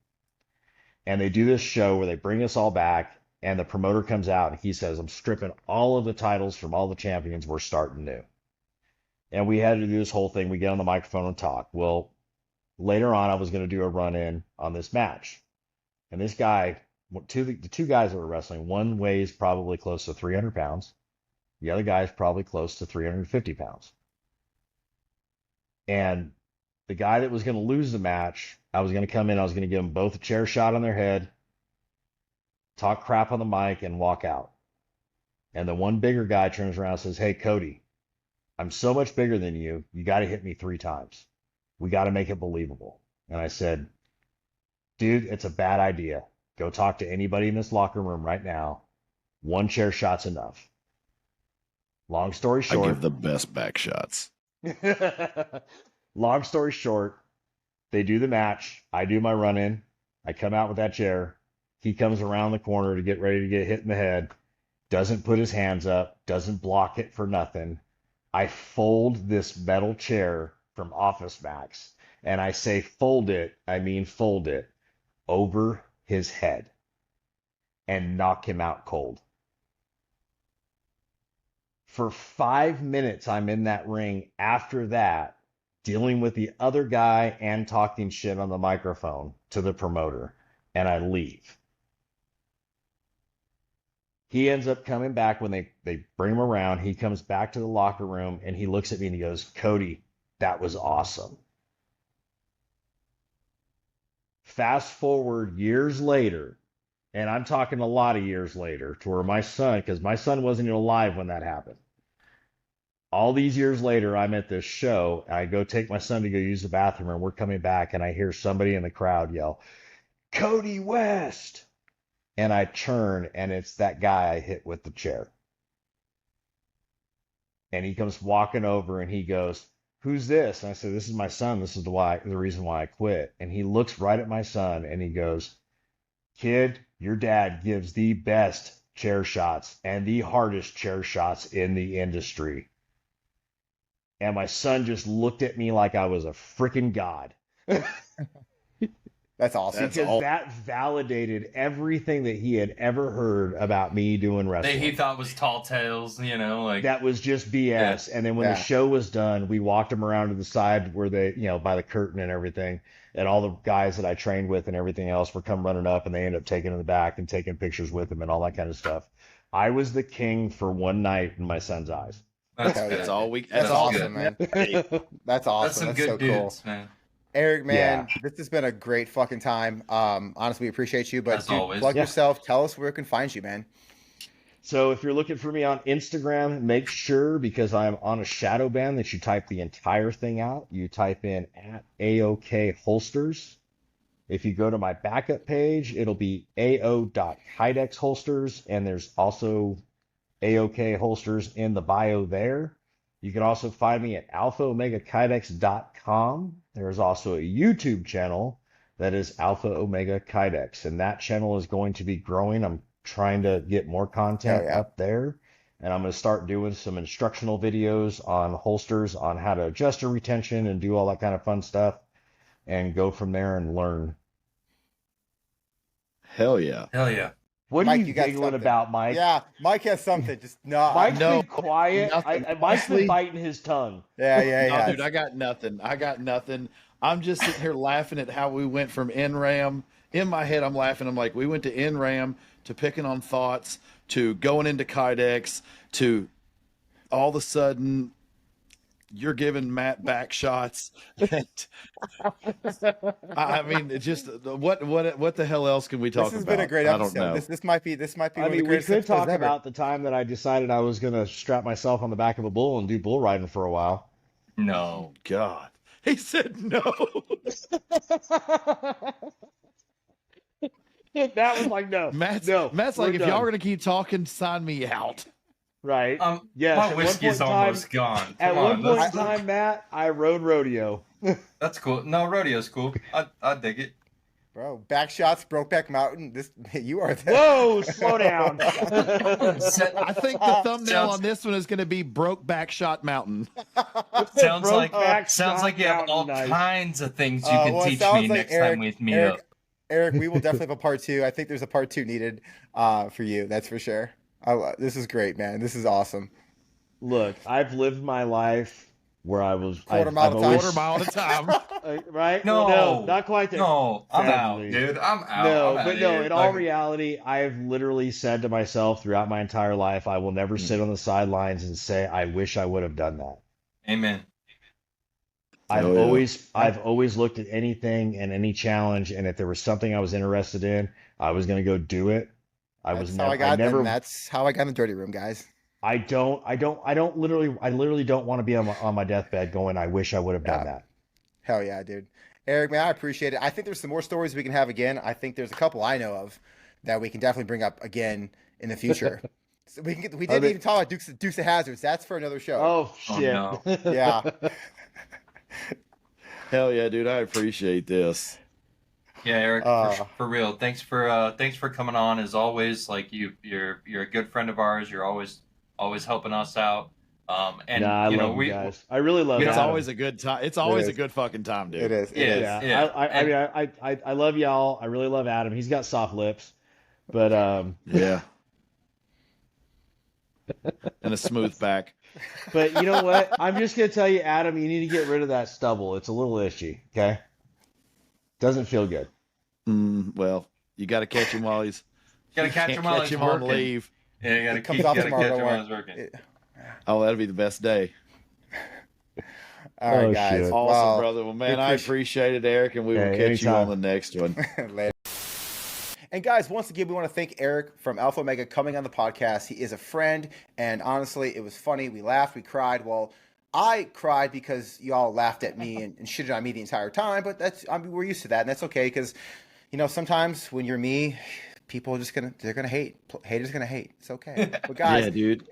And they do this show where they bring us all back, and the promoter comes out and he says, I'm stripping all of the titles from all the champions. We're starting new. And we had to do this whole thing. We get on the microphone and talk. Well, later on, I was going to do a run-in on this match. And this guy, the two guys that were wrestling, one weighs probably close to 300 pounds. The other guy's probably close to 350 pounds. And the guy that was going to lose the match, I was going to come in, I was going to give them both a chair shot on their head, talk crap on the mic, and walk out. And the one bigger guy turns around and says, "Hey, Cody, I'm so much bigger than you. You got to hit me 3 times. We got to make it believable." And I said, "Dude, it's a bad idea. Go talk to anybody in this locker room right now. 1 chair shot's enough." Long story I short, give the best back shots. long story short, they do the match. I do my run in. I come out with that chair. He comes around the corner to get ready to get hit in the head. Doesn't put his hands up. Doesn't block it for nothing. I fold this metal chair from Office Max. And I say fold it, I mean fold it, over his head and knock him out cold. For 5 minutes, I'm in that ring after that, dealing with the other guy and talking shit on the microphone to the promoter, and I leave. He ends up coming back when they bring him around. He comes back to the locker room, and he looks at me and he goes, "Cody, that was awesome." Fast forward years later, and I'm talking a lot of years later, to where my son, because my son wasn't even alive when that happened. All these years later, I'm at this show. I go take my son to go use the bathroom, and we're coming back, and I hear somebody in the crowd yell, "Cody West!" And I turn, and it's that guy I hit with the chair. And he comes walking over, and he goes, "Who's this?" And I said, "This is my son. This is the reason why I quit." And he looks right at my son, and he goes, "Kid, your dad gives the best chair shots and the hardest chair shots in the industry." And my son just looked at me like I was a freaking god. That's awesome. Because that validated everything that he had ever heard about me doing That wrestling. he thought was tall tales, you know, like That was just BS. And then when the show was done, we walked him around to the side where they, by the curtain and everything. And all the guys that I trained with and everything else were come running up, and they ended up taking him in the back and taking pictures with him and all that kind of stuff. I was the king for one night in my son's eyes. that's Hell good. That's all we. That's That's all awesome, man. That's awesome. That's some That's good so dudes, cool. man. Eric, man, Yeah. this has been a great fucking time. Honestly, we appreciate you, but As dude, always. plug Yeah. yourself. Tell us where we can find you, man. So if you're looking for me on Instagram, make sure, because I'm on a shadow ban, that you type the entire thing out. You type in @AOK Holsters. If you go to my backup page, it'll be AO.Kydex Holsters, and there's also AOK Holsters in the bio there. You can also find me at alphaomegakydex.com. There's also a YouTube channel that is Alpha Omega Kydex, and that channel is going to be growing. I'm trying to get more content Hell yeah. up there, and I'm going to start doing some instructional videos on holsters, on how to adjust your retention and do all that kind of fun stuff, and go from there and learn. Hell yeah. Hell yeah. What Mike, are you you got giggling something. about, Mike? Yeah, Mike has something. Just no. Mike's No, been quiet. nothing. Mike's Honestly- been biting his tongue. Yeah. No, dude, I got nothing. I'm just sitting here laughing at how we went from NRAM. In my head, I'm laughing. I'm like, we went to NRAM to picking on thoughts to going into Kydex to all of a sudden you're giving Matt back shots. And, I mean, it just what the hell else can we talk about? This has been a great I don't episode. know. This might be I one of the mean, we greatest could episodes talk ever. about the time that I decided I was going to strap myself on the back of a bull and do bull riding for a while. No. God. He said no. That was like, no. Matt's no, like, we're if done. y'all are gonna keep talking, sign me out. Right. Yes. My at one whiskey point is in almost time, gone. At Come one on, point in let's- time, Matt, I rode rodeo. that's cool. No, rodeo's cool. I dig it. Bro, back shots, Brokeback Mountain. This you are the Whoa, slow down. I think the thumbnail Sounds- on this one is going to be "Broke Back Shot Mountain." Sounds like Brokeback sounds like you have all Mountain, nice. kinds of things you Well, can it teach sounds me like next time we meet up. Eric, we will definitely have a part 2. I think there's a part 2 needed for you. That's for sure. This is great, man. This is awesome. Look, I've lived my life where I was Quarter I've mile at a time. always, Quarter mile at a time. Right? No, Well, no, not quite there. No, I'm out, Sadly. dude. I'm out. No, I'm out but of no, here. in all Like, reality, I have literally said to myself throughout my entire life, I will never sit on the sidelines and say, I wish I would have done that. amen. Oh, yeah. I've always looked at anything and any challenge, and if there was something I was interested in, I was gonna go do it. That's how I got, and that's how I got in the dirty room, guys. I literally don't want to be on my deathbed going, I wish I would have done Yeah. that. Hell yeah, dude. Eric, man, I appreciate it. I think there's some more stories we can have again. I think there's a couple I know of that we can definitely bring up again in the future. So we didn't even talk about Dukes of Hazards. That's for another show. Oh Oh, shit. no. Yeah. Hell yeah, dude. I appreciate this. Yeah, Eric, Uh, for real. Thanks for coming on as always. Like you're a good friend of ours. You're always helping us out. And Nah, I you know love we you guys. I really love you know, It's Adam. always a good time. It's always a is. good fucking time, dude. it is. It Yeah. is. Yeah, Yeah. I mean, I love y'all. I really love Adam. He's got soft lips, but Yeah. And a smooth back. but you know what? I'm just gonna tell you, Adam, you need to get rid of that stubble. It's a little itchy. Okay, doesn't feel good. Well, you got to catch him while he's. gotta you catch can't him while catch he's him on working. leave. Yeah, you gotta It comes off tomorrow, catch don't him while worry. he's working. Oh, that'd be the best day. All right, Oh, guys. shit. Awesome, Well, brother. Well, man, we I appreciate it, Eric, and we will Hey, catch you on anytime. the next one. later. And guys, once again, we want to thank Eric from Alpha Omega coming on the podcast. He is a friend, and honestly, it was funny. We laughed, we cried. Well, I cried because y'all laughed at me and shitted on me the entire time, but we're used to that, and that's okay because, sometimes when you're me, people are just they're gonna hate. Haters gonna hate. It's okay. But guys, Yeah, dude.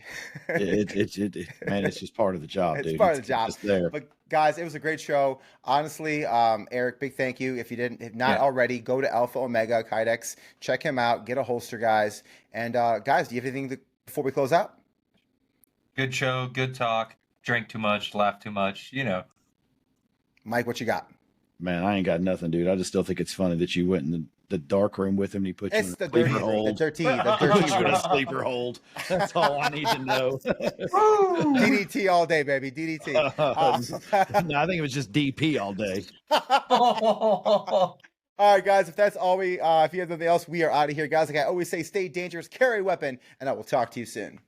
Man, it's just part of the job, it's dude. part of the job. Just there. But guys, it was a great show. Honestly, Eric, big thank you. If not Yeah. already, go to Alpha Omega Kydex, check him out, get a holster, guys. And guys, do you have anything before we close out? Good show, good talk. Drank too much, laughed too much. Mike, what you got? Man, I ain't got nothing, dude. I just still think it's funny that you went in the dark room with him and he put you It's in the a sleeper dirty, hold. the dirty, Put you in a sleeper hold. That's all I need to know. DDT all day, baby. DDT. No, I think it was just DP all day. All right, guys. If that's all if you have nothing else, we are out of here, guys. Like I always say, stay dangerous, carry a weapon, and I will talk to you soon.